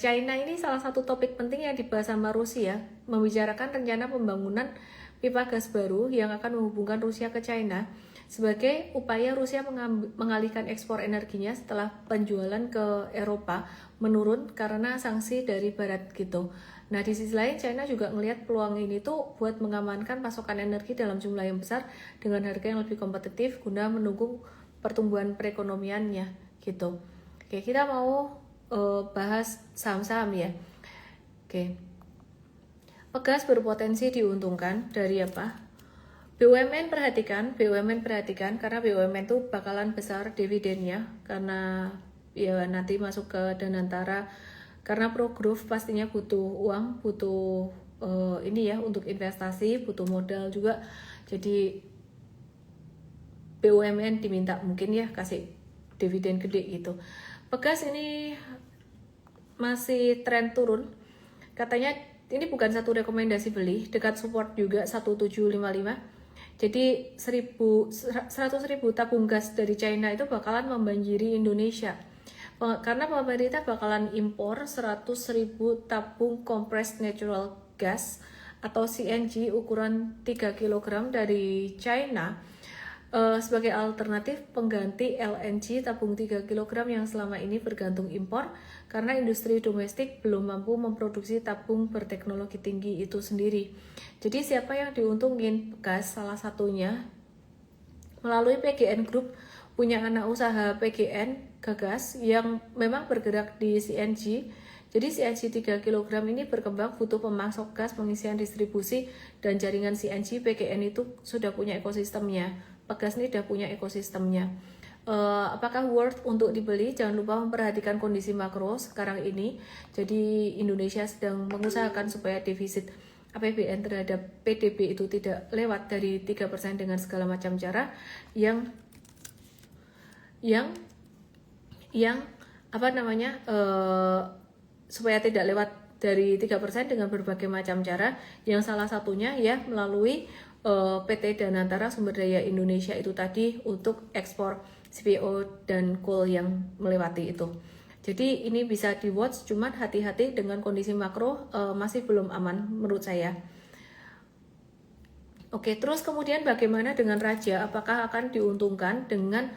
China ini salah satu topik penting yang dibahas sama Rusia, membicarakan rencana pembangunan pipa gas baru yang akan menghubungkan Rusia ke China sebagai upaya Rusia mengalihkan ekspor energinya setelah penjualan ke Eropa menurun karena sanksi dari Barat gitu. Nah di sisi lain China juga ngelihat peluang ini tuh buat mengamankan pasokan energi dalam jumlah yang besar dengan harga yang lebih kompetitif guna mendukung pertumbuhan perekonomiannya gitu. Oke, kita mau bahas saham-saham ya. Oke. Pegas berpotensi diuntungkan dari apa? BUMN perhatikan karena BUMN tuh bakalan besar dividennya karena ya nanti masuk ke Danantara, karena pro growth pastinya butuh uang, butuh ini ya untuk investasi, butuh modal juga. Jadi BUMN diminta mungkin ya kasih dividen gede gitu. Pegas ini masih tren turun. Katanya ini bukan satu rekomendasi beli, dekat support juga 1755. Jadi 100.000 tabung gas dari China itu bakalan membanjiri Indonesia. Karena pemerintah bakalan impor 100.000 tabung compressed natural gas atau CNG ukuran 3 kg dari China sebagai alternatif pengganti LNG tabung 3 kg yang selama ini bergantung impor karena industri domestik belum mampu memproduksi tabung berteknologi tinggi itu sendiri. Jadi siapa yang diuntungin? Gas salah satunya melalui PGN Group, punya anak usaha PGN Gagas yang memang bergerak di CNG. Jadi CNG 3 kg ini berkembang butuh pemasok gas, pengisian distribusi, dan jaringan CNG. PGN itu sudah punya ekosistemnya. Pegas ini sudah punya ekosistemnya. Apakah worth untuk dibeli? Jangan lupa memperhatikan kondisi makro sekarang ini. Jadi Indonesia sedang mengusahakan supaya defisit APBN terhadap PDB itu tidak lewat dari 3% dengan segala macam cara yang apa namanya supaya tidak lewat dari 3% dengan berbagai macam cara, yang salah satunya ya melalui PT Danantara Sumber Daya Indonesia itu tadi untuk ekspor CPO dan coal yang melewati itu. Jadi ini bisa di watch, cuman hati-hati dengan kondisi makro masih belum aman menurut saya. Oke, terus kemudian bagaimana dengan Raja? Apakah akan diuntungkan dengan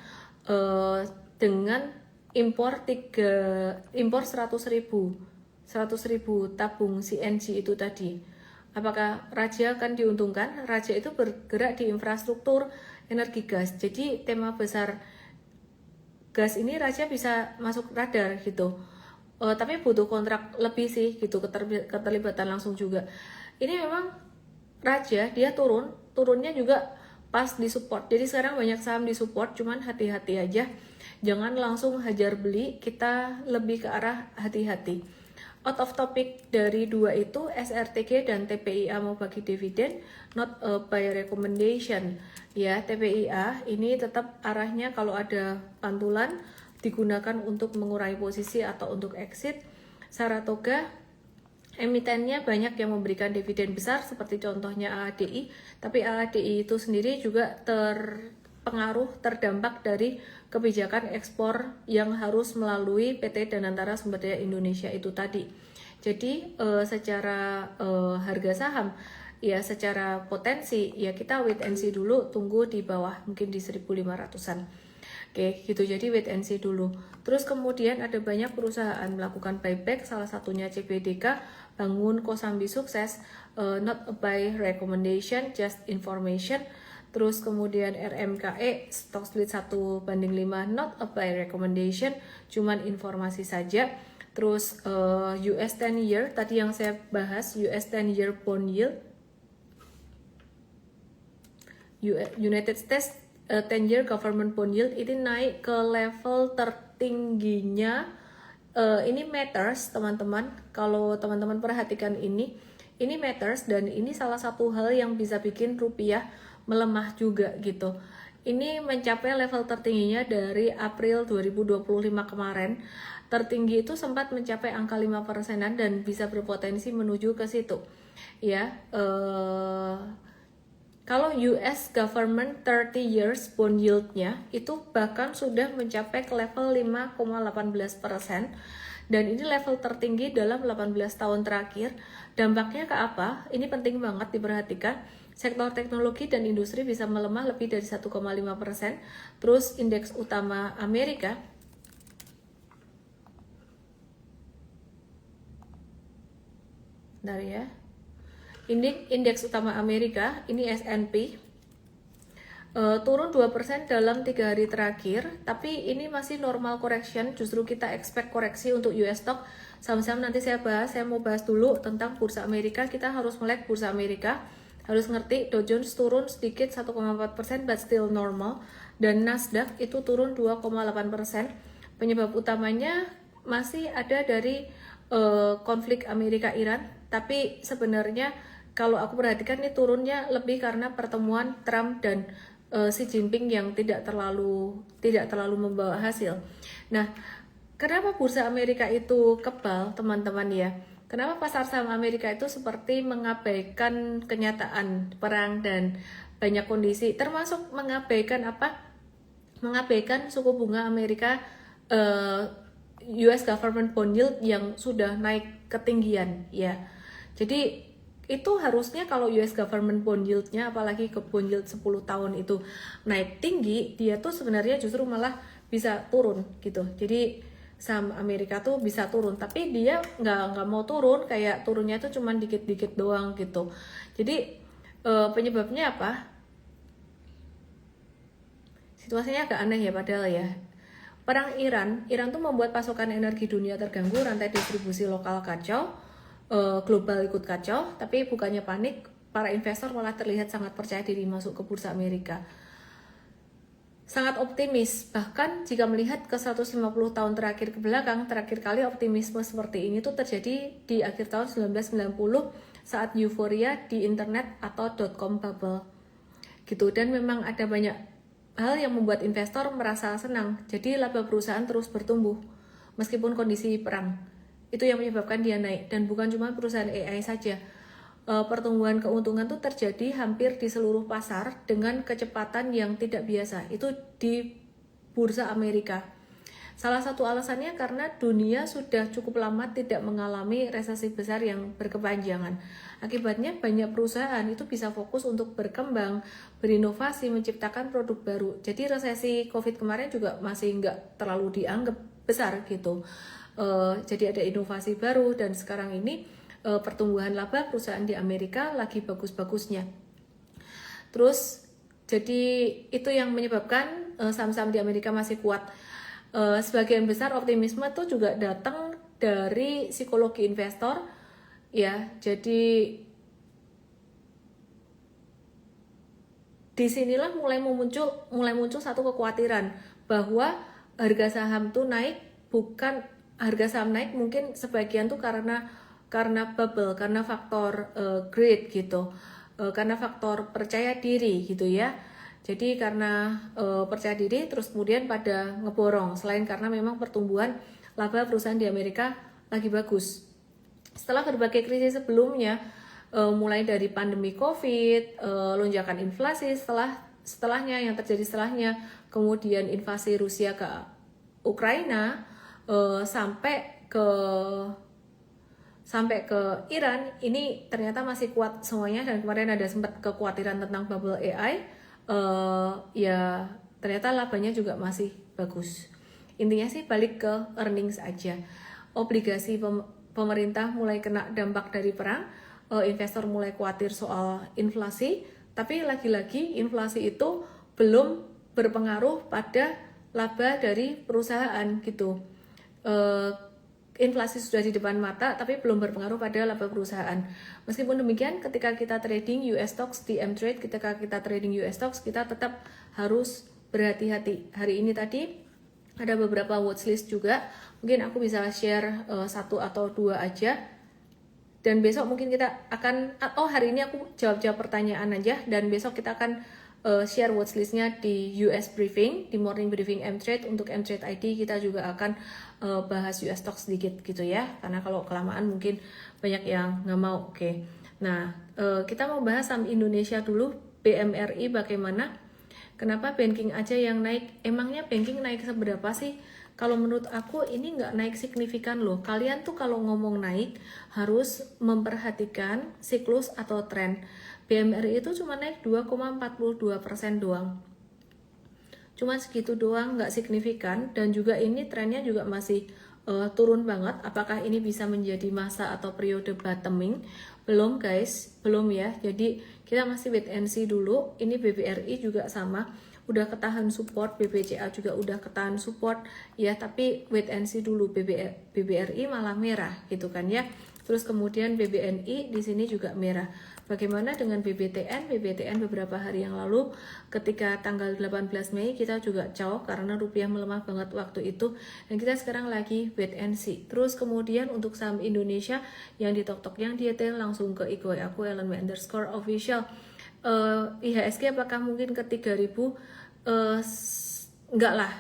impor 100.000 tabung CNG itu tadi? Apakah Raja akan diuntungkan? Raja itu bergerak di infrastruktur energi gas. Jadi tema besar gas ini Raja bisa masuk radar gitu. Tapi butuh kontrak lebih sih gitu, keterlibatan langsung juga. Ini memang Raja dia turunnya juga pas di support. Jadi sekarang banyak saham di support, cuman hati-hati aja. Jangan langsung hajar beli, kita lebih ke arah hati-hati. Out of topic dari dua itu, SRTG dan TPIA mau bagi dividen, not a buy recommendation. Ya, TPIA ini tetap arahnya kalau ada pantulan digunakan untuk mengurangi posisi atau untuk exit. Saratoga emitennya banyak yang memberikan dividen besar seperti contohnya AADI, tapi AADI itu sendiri juga terdampak dari kebijakan ekspor yang harus melalui PT Danantara Sumber Daya Indonesia itu tadi. Jadi secara harga saham ya, secara potensi ya kita wait and see dulu, tunggu di bawah mungkin di 1.500-an. Oke, gitu. Jadi wait and see dulu. Terus kemudian ada banyak perusahaan melakukan buyback, salah satunya CPDK, Bangun, Kosambi sukses, not a buy recommendation, just information. Terus kemudian RMKE, stock split 1:5, not a buy recommendation, cuman informasi saja. Terus US 10 year, tadi yang saya bahas, US 10 year bond yield, United States 10 year government bond yield ini naik ke level tertingginya. Ini matters teman-teman, kalau teman-teman perhatikan ini matters, dan ini salah satu hal yang bisa bikin rupiah melemah juga gitu. Ini mencapai level tertingginya dari April 2025 kemarin. Tertinggi itu sempat mencapai angka 5%-an dan bisa berpotensi menuju ke situ. Ya, kalau US government 30 years bond yield-nya itu bahkan sudah mencapai ke level 5,18%, dan ini level tertinggi dalam 18 tahun terakhir. Dampaknya ke apa? Ini penting banget diperhatikan. Sektor teknologi dan industri bisa melemah lebih dari 1,5%. Terus indeks utama Amerika indeks utama Amerika, ini S&P, turun 2% dalam 3 hari terakhir, tapi ini masih normal correction. Justru kita expect koreksi untuk US stock. Saham-saham nanti saya mau bahas dulu tentang bursa Amerika. Kita harus melek bursa Amerika, harus ngerti Dow Jones turun sedikit 1,4%, but still normal, dan Nasdaq itu turun 2,8%. Penyebab utamanya masih ada dari konflik Amerika-Iran, tapi sebenarnya kalau aku perhatikan ini turunnya lebih karena pertemuan Trump dan Xi Jinping yang tidak terlalu membawa hasil. Nah, kenapa bursa Amerika itu kebal, teman-teman ya? Kenapa pasar saham Amerika itu seperti mengabaikan kenyataan perang dan banyak kondisi, termasuk mengabaikan apa? Mengabaikan suku bunga Amerika, US government bond yield yang sudah naik ketinggian ya. Jadi itu harusnya kalau US government bond yield-nya, apalagi ke bond yield 10 tahun itu naik tinggi, dia tuh sebenarnya justru malah bisa turun gitu. Jadi saham Amerika tuh bisa turun, tapi dia nggak mau turun, kayak turunnya tuh cuma dikit-dikit doang gitu. Jadi penyebabnya apa? Situasinya agak aneh ya padahal ya. Perang Iran tuh membuat pasokan energi dunia terganggu, rantai distribusi lokal kacau, global ikut kacau, tapi bukannya panik, para investor malah terlihat sangat percaya diri masuk ke bursa Amerika. Sangat optimis, bahkan jika melihat ke 150 tahun terakhir ke belakang, terakhir kali optimisme seperti ini tuh terjadi di akhir tahun 1990 saat euforia di internet atau .com bubble gitu. Dan memang ada banyak hal yang membuat investor merasa senang, jadi laba perusahaan terus bertumbuh meskipun kondisi perang. Itu yang menyebabkan dia naik, dan bukan cuma perusahaan AI saja. pertumbuhan keuntungan tuh terjadi hampir di seluruh pasar dengan kecepatan yang tidak biasa. Itu di bursa Amerika. Salah satu alasannya karena dunia sudah cukup lama tidak mengalami resesi besar yang berkepanjangan. Akibatnya banyak perusahaan itu bisa fokus untuk berkembang, berinovasi, menciptakan produk baru. Jadi resesi COVID kemarin juga masih nggak terlalu dianggap besar gitu. Jadi ada inovasi baru dan sekarang ini pertumbuhan laba perusahaan di Amerika lagi bagus-bagusnya. Terus jadi itu yang menyebabkan saham-saham di Amerika masih kuat. Sebagian besar optimisme tuh juga datang dari psikologi investor ya. Jadi disinilah mulai muncul satu kekhawatiran bahwa harga saham tuh naik, bukan harga saham naik mungkin sebagian tuh karena bubble, karena faktor greed gitu, karena faktor percaya diri gitu ya. Jadi karena percaya diri terus kemudian pada ngeborong, selain karena memang pertumbuhan laba perusahaan di Amerika lagi bagus. Setelah berbagai krisis sebelumnya, mulai dari pandemi COVID, lonjakan inflasi setelahnya yang terjadi setelahnya, kemudian invasi Rusia ke Ukraina, sampai ke Iran, ini ternyata masih kuat semuanya. Dan kemarin ada sempat kekhawatiran tentang bubble AI. Ya ternyata labanya juga masih bagus. Intinya sih balik ke earnings aja. Obligasi pemerintah mulai kena dampak dari perang, investor mulai khawatir soal inflasi, tapi lagi-lagi inflasi itu belum berpengaruh pada laba dari perusahaan gitu. Inflasi sudah di depan mata tapi belum berpengaruh pada laba perusahaan. Meskipun demikian, ketika kita trading US stocks di M-Trade, ketika kita trading US stocks, kita tetap harus berhati-hati. Hari ini tadi ada beberapa watchlist juga, mungkin aku bisa share satu atau dua aja. Dan besok mungkin kita akan, hari ini aku jawab-jawab pertanyaan aja, dan besok kita akan share watchlistnya di US Briefing, di Morning Briefing M-Trade. Untuk M-Trade ID kita juga akan bahas US stock sedikit gitu ya, karena kalau kelamaan mungkin banyak yang nggak mau. Oke. Nah, kita mau bahas saham Indonesia dulu, BMRI bagaimana? Kenapa banking aja yang naik? Emangnya banking naik seberapa sih? Kalau menurut aku ini nggak naik signifikan loh. Kalian tuh kalau ngomong naik harus memperhatikan siklus atau tren. BMRI itu cuma naik 2,42% doang. Cuma segitu doang, nggak signifikan. Dan juga ini trennya juga masih turun banget. Apakah ini bisa menjadi masa atau periode bottoming? Belum guys, belum ya. Jadi kita masih wait and see dulu. Ini BBRI juga sama, udah ketahan support, BBCA juga udah ketahan support ya, tapi wait and see dulu. BBRI malah merah gitu kan ya. Terus kemudian BBNI di sini juga merah. Bagaimana dengan BBTN? BBTN beberapa hari yang lalu ketika tanggal 18 Mei kita juga jauh karena rupiah melemah banget waktu itu, dan kita sekarang lagi wait and see. Terus kemudian untuk saham Indonesia yang di tok-tok yang detail langsung ke IG aku @ellenme_official. IHSG apakah mungkin ke 3000? Enggak lah.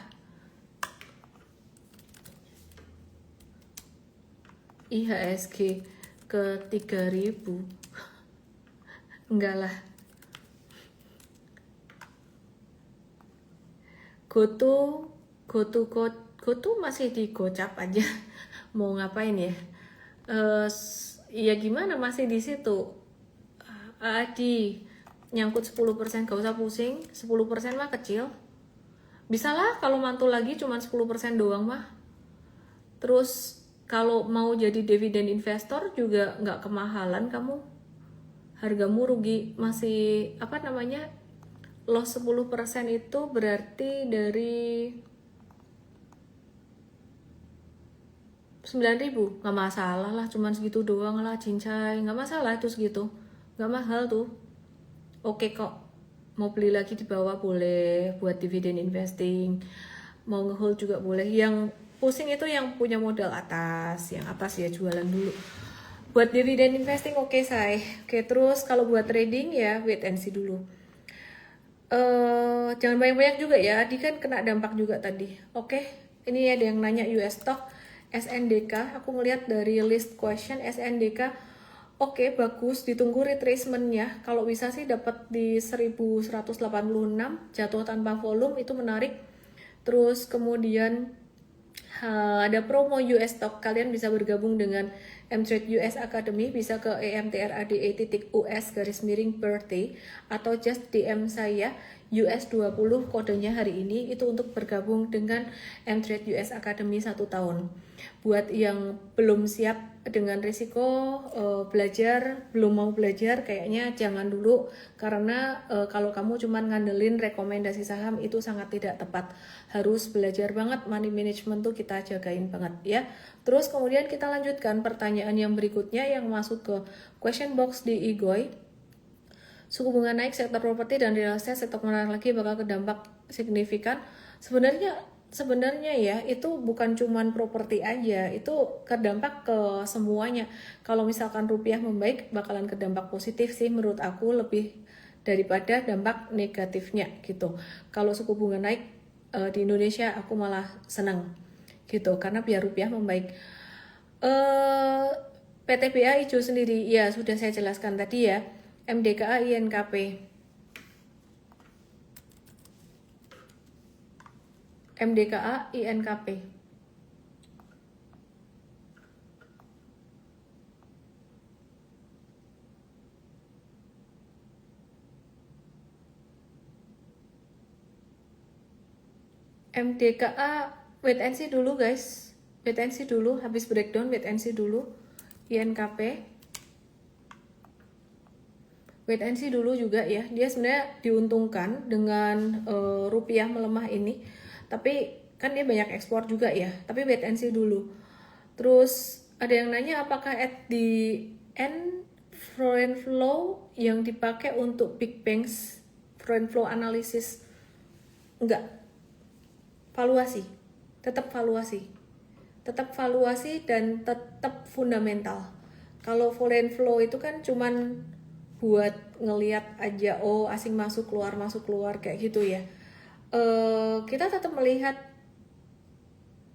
IHSG ke 3000 enggak lah. Gotu masih digocap aja. Mau ngapain ya? Ya gimana, masih di situ. Adi nyangkut 10%, gak usah pusing. 10% mah kecil. Bisa lah kalau mantul lagi cuman 10% doang mah. Terus kalau mau jadi dividen investor juga nggak kemahalan kamu. Hargamu rugi masih loss 10% itu berarti dari 9.000, nggak masalah lah, cuman segitu doang lah cincai, nggak masalah itu segitu, nggak mahal tuh. Oke kok, mau beli lagi di bawah boleh buat dividen investing, mau ngehold juga boleh. Yang pusing itu yang punya modal atas, yang atas ya jualan dulu. Buat dividen investing oke say. Oke, terus kalau buat trading ya wait and see dulu. Jangan banyak-banyak juga ya, Adi kan kena dampak juga tadi. Oke, ini ada yang nanya US stock SNDK. Aku ngeliat dari list question SNDK Oke, bagus. Ditunggu retracementnya. Kalau bisa sih dapat di 1186 jatuh tanpa volume, itu menarik. Terus kemudian ada promo US Stock. Kalian bisa bergabung dengan mTrade US Academy, bisa ke emtrade.us _birthday atau just DM saya US20 kodenya hari ini, itu untuk bergabung dengan mTrade US Academy 1 tahun. Buat yang belum siap dengan risiko belajar, belum mau belajar, kayaknya jangan dulu, karena kalau kamu cuma ngandelin rekomendasi saham itu sangat tidak tepat. Harus belajar banget, money management tuh kita jagain banget ya. Terus kemudian kita lanjutkan pertanyaan yang berikutnya yang masuk ke question box di Igoy. Suku bunga naik, sektor properti dan real estate, sektor menarik lagi bakal terdampak signifikan. Sebenarnya ya, itu bukan cuman properti aja, itu terdampak ke semuanya. Kalau misalkan rupiah membaik, bakalan terdampak positif sih menurut aku, lebih daripada dampak negatifnya gitu. Kalau suku bunga naik di Indonesia, aku malah senang gitu, karena biar rupiah membaik. PTBA hijau sendiri, ya sudah saya jelaskan tadi ya. MDKA INKP. MDKA INKP. MDKA wait and see dulu guys. Wait and see dulu, habis breakdown wait and see dulu. INKP. Wait and see dulu juga ya. Dia sebenarnya diuntungkan dengan rupiah melemah ini. Tapi kan dia banyak ekspor juga ya. Tapi wait and see dulu. Terus ada yang nanya apakah at the end foreign flow yang dipakai untuk big banks foreign flow analysis? Enggak. Valuasi. Tetap valuasi. Tetap valuasi dan tetap fundamental. Kalau foreign flow itu kan cuman buat ngeliat aja, oh asing masuk keluar kayak gitu ya. Kita tetap melihat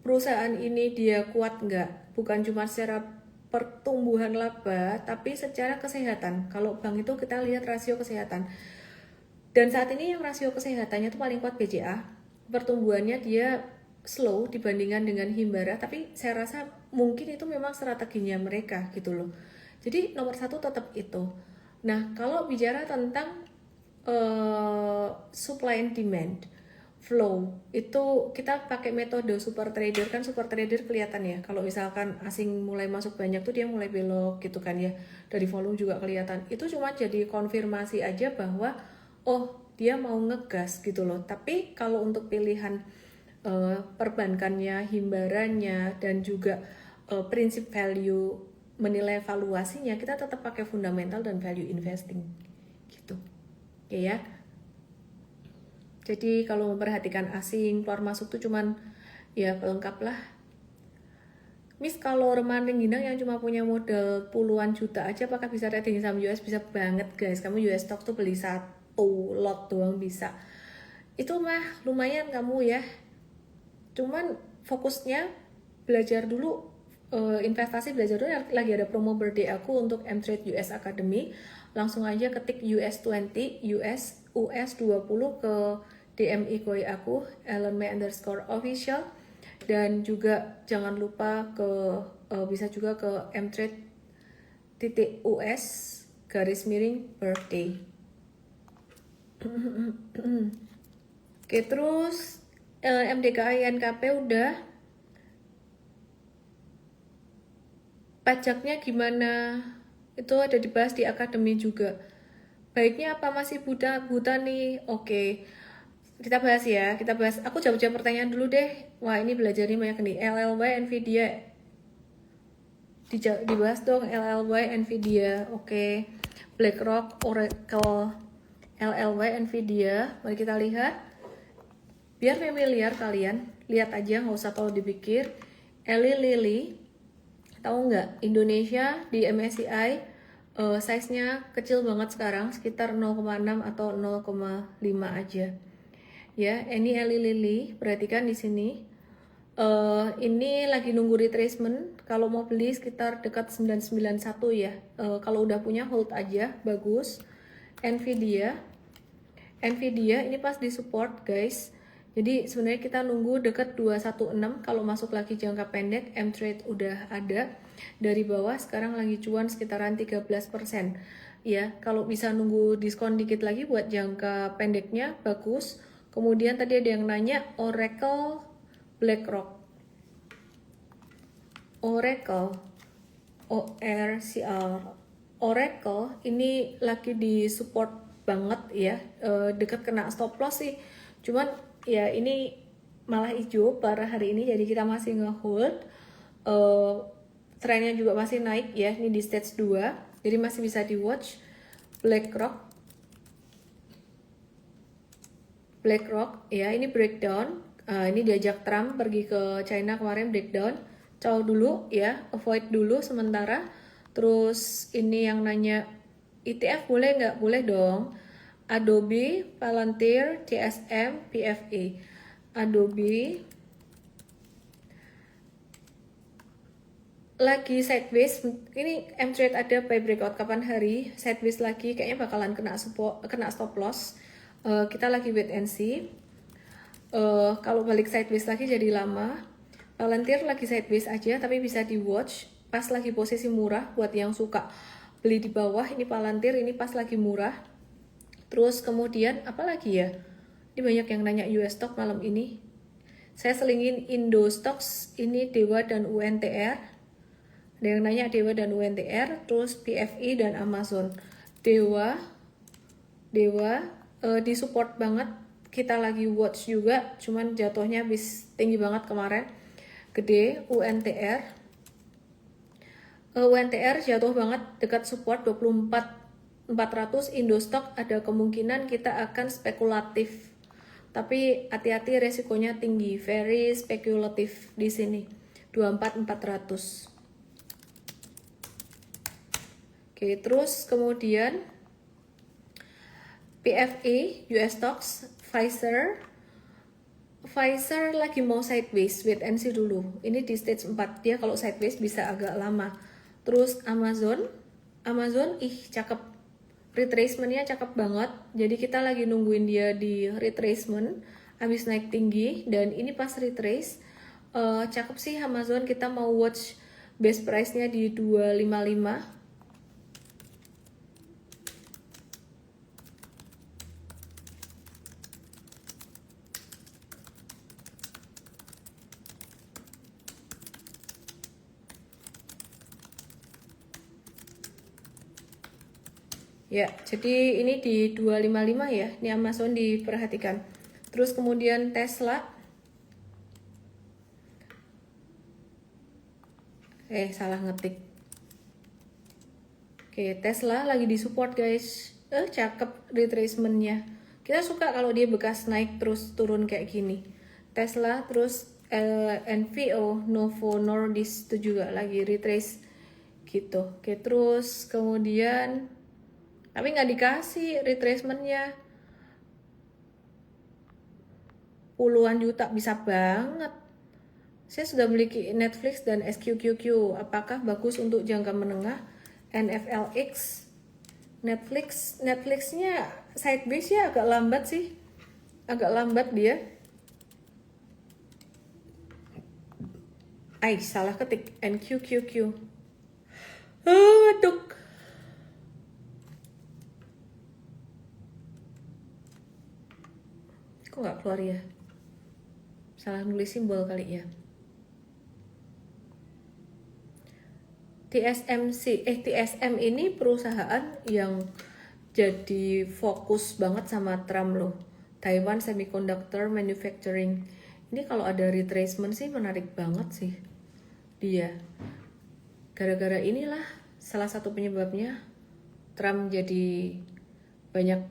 perusahaan ini dia kuat nggak, bukan cuma secara pertumbuhan laba tapi secara kesehatan. Kalau bank itu kita lihat rasio kesehatan, dan saat ini yang rasio kesehatannya itu paling kuat BCA. Pertumbuhannya dia slow dibandingkan dengan Himbara, tapi saya rasa mungkin itu memang strateginya mereka gitu loh. Jadi nomor satu tetap itu. Nah, kalau bicara tentang supply and demand flow, itu kita pakai metode super trader. Kan super trader kelihatan ya, kalau misalkan asing mulai masuk banyak tuh dia mulai belok gitu kan ya, dari volume juga kelihatan. Itu cuma jadi konfirmasi aja bahwa oh dia mau ngegas gitu loh. Tapi kalau untuk pilihan perbankannya, himbarannya, dan juga prinsip value menilai valuasinya, kita tetap pakai fundamental dan value investing gitu. Oke ya. Jadi kalau memperhatikan asing keluar masuk tuh cuman ya pelengkap lah. Miss, kalau remaja Rengginang yang cuma punya modal puluhan juta aja apakah bisa trading saham US? Bisa banget guys. Kamu US stock tuh beli satu lot doang bisa. Itu mah lumayan kamu ya. Cuman fokusnya belajar dulu, investasi belajar dulu. Lagi ada promo birthday aku untuk mTrade US Academy. Langsung aja ketik US20 US20 ke DM Igoy aku @ellenmay_official, dan juga jangan lupa ke bisa juga ke mtrade.us _birthday. Oke, terus MDKA INKP udah. Pajaknya gimana? Itu ada dibahas di akademi juga. Baiknya apa masih buta nih? Oke. Kita bahas ya, kita bahas. Aku jawab pertanyaan dulu deh. Wah, ini belajarnya banyak nih. LLY Nvidia. Dibahas dong LLY Nvidia. Oke. BlackRock, Oracle, LLY Nvidia. Mari kita lihat. Biar familiar kalian, lihat aja, nggak usah terlalu dipikir. Eli Lilly, tahu nggak? Indonesia di MSCI size-nya kecil banget sekarang, sekitar 0,6 atau 0,5 aja. Ya, ini Eli Lilly, perhatikan di sini. Ini lagi nunggu retracement Kalau mau beli sekitar dekat 991 ya. Kalau udah punya hold aja, bagus. Nvidia ini pas di support guys. Jadi sebenarnya kita nunggu dekat 216 kalau masuk lagi jangka pendek. M-Trade udah ada dari bawah, sekarang lagi cuan sekitaran 13%. Ya, kalau bisa nunggu diskon dikit lagi buat jangka pendeknya bagus. Kemudian tadi ada yang nanya Oracle, BlackRock. Oracle, Oracle ini lagi di support banget ya, dekat kena stop loss sih. Cuman ya ini malah hijau pada hari ini, jadi kita masih nge-hold. Trennya juga masih naik ya, ini di stage 2, jadi masih bisa di watch. BlackRock ya, ini breakdown. Ini diajak Trump pergi ke China kemarin, breakdown. Cow dulu ya, avoid dulu sementara. Terus ini yang nanya ETF boleh nggak? Boleh dong. Adobe, Palantir, TSM, PFA. Adobe lagi sideways, ini M-Trade ada buy breakout kapan hari, sideways lagi, kayaknya bakalan kena stop loss. Kita lagi wait and see. Kalau balik sideways lagi jadi lama. Palantir lagi sideways aja, tapi bisa di watch pas lagi posisi murah buat yang suka beli di bawah. Ini Palantir ini pas lagi murah. Terus kemudian apa lagi ya, ini banyak yang nanya US stock malam ini. Saya selingin Indo Stocks, ini Dewa dan UNTR. Ada yang nanya Dewa dan UNTR, terus PFI dan Amazon. Dewa di support banget, kita lagi watch juga, cuman jatuhnya habis tinggi banget kemarin, gede. UNTR jatuh banget dekat support 24.400. Indostock ada kemungkinan kita akan spekulatif, tapi hati-hati resikonya tinggi, very spekulatif di sini 24.400. Oke, terus kemudian PFA, US Stocks, Pfizer lagi mau sideways, wait and see dulu. Ini di stage 4, dia kalau sideways bisa agak lama. Terus Amazon cakep. Retracementnya cakep banget. Jadi kita lagi nungguin dia di retracement, habis naik tinggi, dan ini pas retrace. Cakep sih Amazon, kita mau watch base price-nya di 255. Ya, jadi ini di 255 ya. Ini Amazon diperhatikan. Terus kemudian Tesla. Salah ngetik. Oke, Tesla lagi di support guys. Cakep retracementnya. Kita suka kalau dia bekas naik terus turun kayak gini. Tesla, terus NVO, Novo Nordisk itu juga lagi retrace gitu. Oke, terus kemudian tapi nggak dikasih retracementnya, puluhan juta bisa banget. Saya sudah memiliki Netflix dan SQQQ, apakah bagus untuk jangka menengah? NFLX, Netflixnya sideways ya, agak lambat sih, agak lambat dia. Salah ketik, NQQQ. Aduh. Kok nggak keluar ya? Salah nulis simbol kali ya. TSM ini perusahaan yang jadi fokus banget sama Trump loh. Taiwan Semiconductor Manufacturing. Ini kalau ada retracement sih menarik banget sih dia. Gara-gara inilah salah satu penyebabnya Trump jadi banyak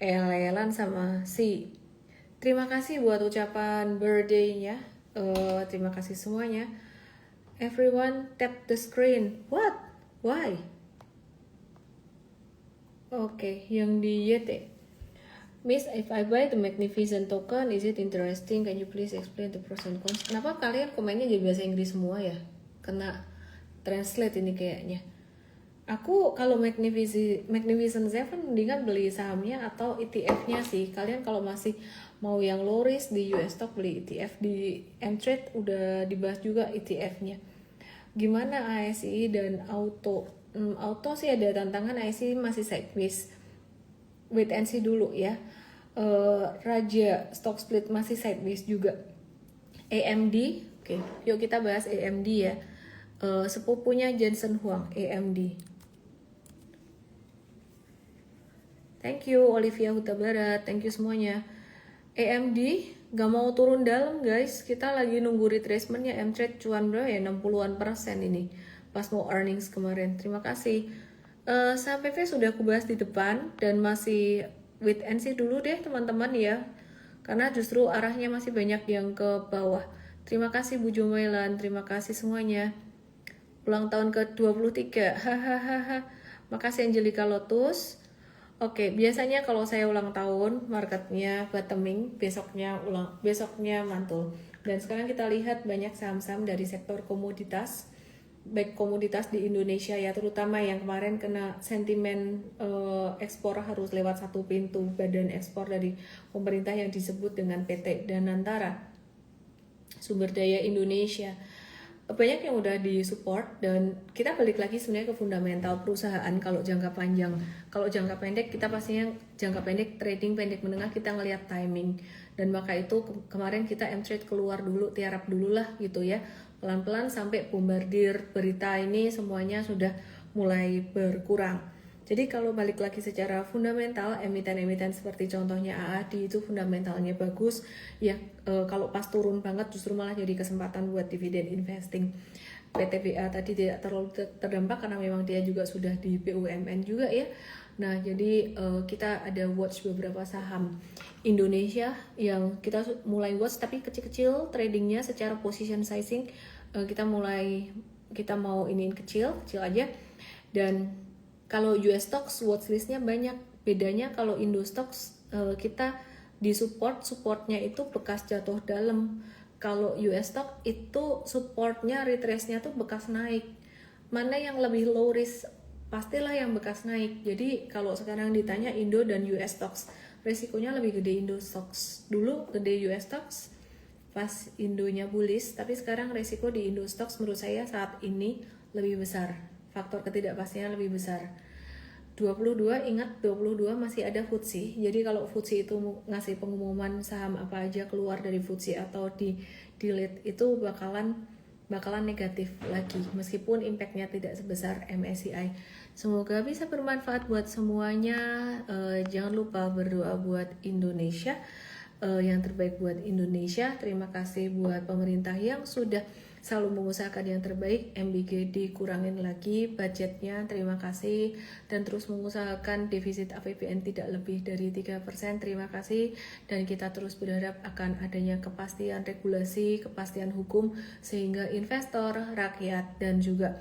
el-elan sama si. Terima kasih buat ucapan birthday-nya. Terima kasih semuanya. Everyone tap the screen. What? Why? Oke, yang di YT. Miss, if I buy the Magnificent token, is it interesting? Can you please explain the pros and cons? Kenapa kalian komennya jadi bahasa Inggris semua ya? kena translate ini kayaknya. Aku kalau Magnificent Seven mendingan beli sahamnya atau ETF-nya sih. Kalian kalau masih mau yang low risk di US stock beli ETF. Di Mtrade udah dibahas juga ETF-nya. Gimana ASI dan auto? Auto sih ada tantangan, ASI masih sideways. Wait and see dulu ya. Raja stock split masih sideways juga. AMD, oke, yuk kita bahas AMD ya. Sepupunya Jensen Huang, AMD. Thank you Olivia Huta Barat, thank you semuanya. AMD gak mau turun dalam guys, kita lagi nunggu retracementnya. Mtrade cuan berapa ya, 60% ini pas mau earnings kemarin. Terima kasih. Saham PV sudah aku bahas di depan dan masih wait and see dulu deh teman-teman ya, karena justru arahnya masih banyak yang ke bawah. Terima kasih Bu Jomailan, terima kasih semuanya. Ulang tahun ke-23, hahaha. Makasih Angelica Lotus. Oke, biasanya kalau saya ulang tahun, marketnya bottoming, besoknya mantul. Dan sekarang kita lihat banyak saham-saham dari sektor komoditas, baik komoditas di Indonesia ya, terutama yang kemarin kena sentimen ekspor harus lewat satu pintu, badan ekspor dari pemerintah yang disebut dengan PT Danantara, Sumber Daya Indonesia. Banyak yang udah disupport dan kita balik lagi sebenarnya ke fundamental perusahaan kalau jangka panjang. Kalau jangka pendek kita pastinya jangka pendek, trading pendek menengah kita ngelihat timing, dan maka itu kemarin kita Mtrade keluar dulu, tiarap dulu lah gitu ya, pelan-pelan sampai bombardir berita ini semuanya sudah mulai berkurang. Jadi kalau balik lagi secara fundamental, emiten-emiten seperti contohnya AAD itu fundamentalnya bagus ya. Kalau pas turun banget justru malah jadi kesempatan buat dividen investing. PTBA tadi tidak terlalu terdampak karena memang dia juga sudah di BUMN juga ya. Nah jadi kita ada watch beberapa saham Indonesia yang kita mulai watch, tapi kecil-kecil tradingnya secara position sizing. Kita mau iniin kecil aja. Dan kalau US stocks watchlistnya banyak. Bedanya kalau Indo stocks kita di supportnya itu bekas jatuh dalam. Kalau US stock itu supportnya, retrace-nya tuh bekas naik. Mana yang lebih low risk? Pastilah yang bekas naik. Jadi kalau sekarang ditanya Indo dan US stocks, resikonya lebih gede Indo stocks. Dulu gede US stocks pas Indonya bullish, tapi sekarang resiko di Indo stocks menurut saya saat ini lebih besar. Faktor ketidakpastiannya lebih besar. 22, ingat 22 masih ada FTSE. Jadi kalau FTSE itu ngasih pengumuman saham apa aja keluar dari FTSE atau di delete, itu bakalan negatif lagi meskipun impactnya tidak sebesar MSCI. Semoga bisa bermanfaat buat semuanya. Jangan lupa berdoa buat Indonesia, yang terbaik buat Indonesia. Terima kasih buat pemerintah yang sudah selalu mengusahakan yang terbaik. MBG dikurangin lagi budgetnya, terima kasih, dan terus mengusahakan defisit APBN tidak lebih dari 3%, terima kasih. Dan kita terus berharap akan adanya kepastian regulasi, kepastian hukum, sehingga investor, rakyat, dan juga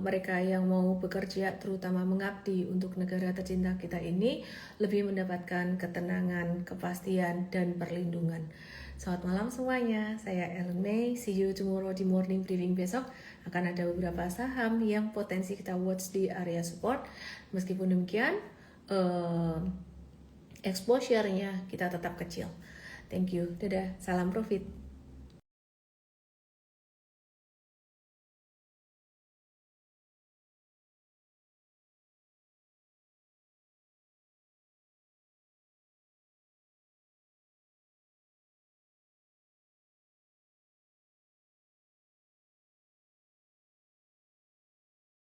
mereka yang mau bekerja, terutama mengabdi untuk negara tercinta kita ini, lebih mendapatkan ketenangan, kepastian, dan perlindungan. Selamat malam semuanya, saya Ellen May. See you tomorrow di morning briefing besok. Akan ada beberapa saham yang potensi kita watch di area support. Meskipun demikian, exposure-nya kita tetap kecil. Thank you, dadah, salam profit.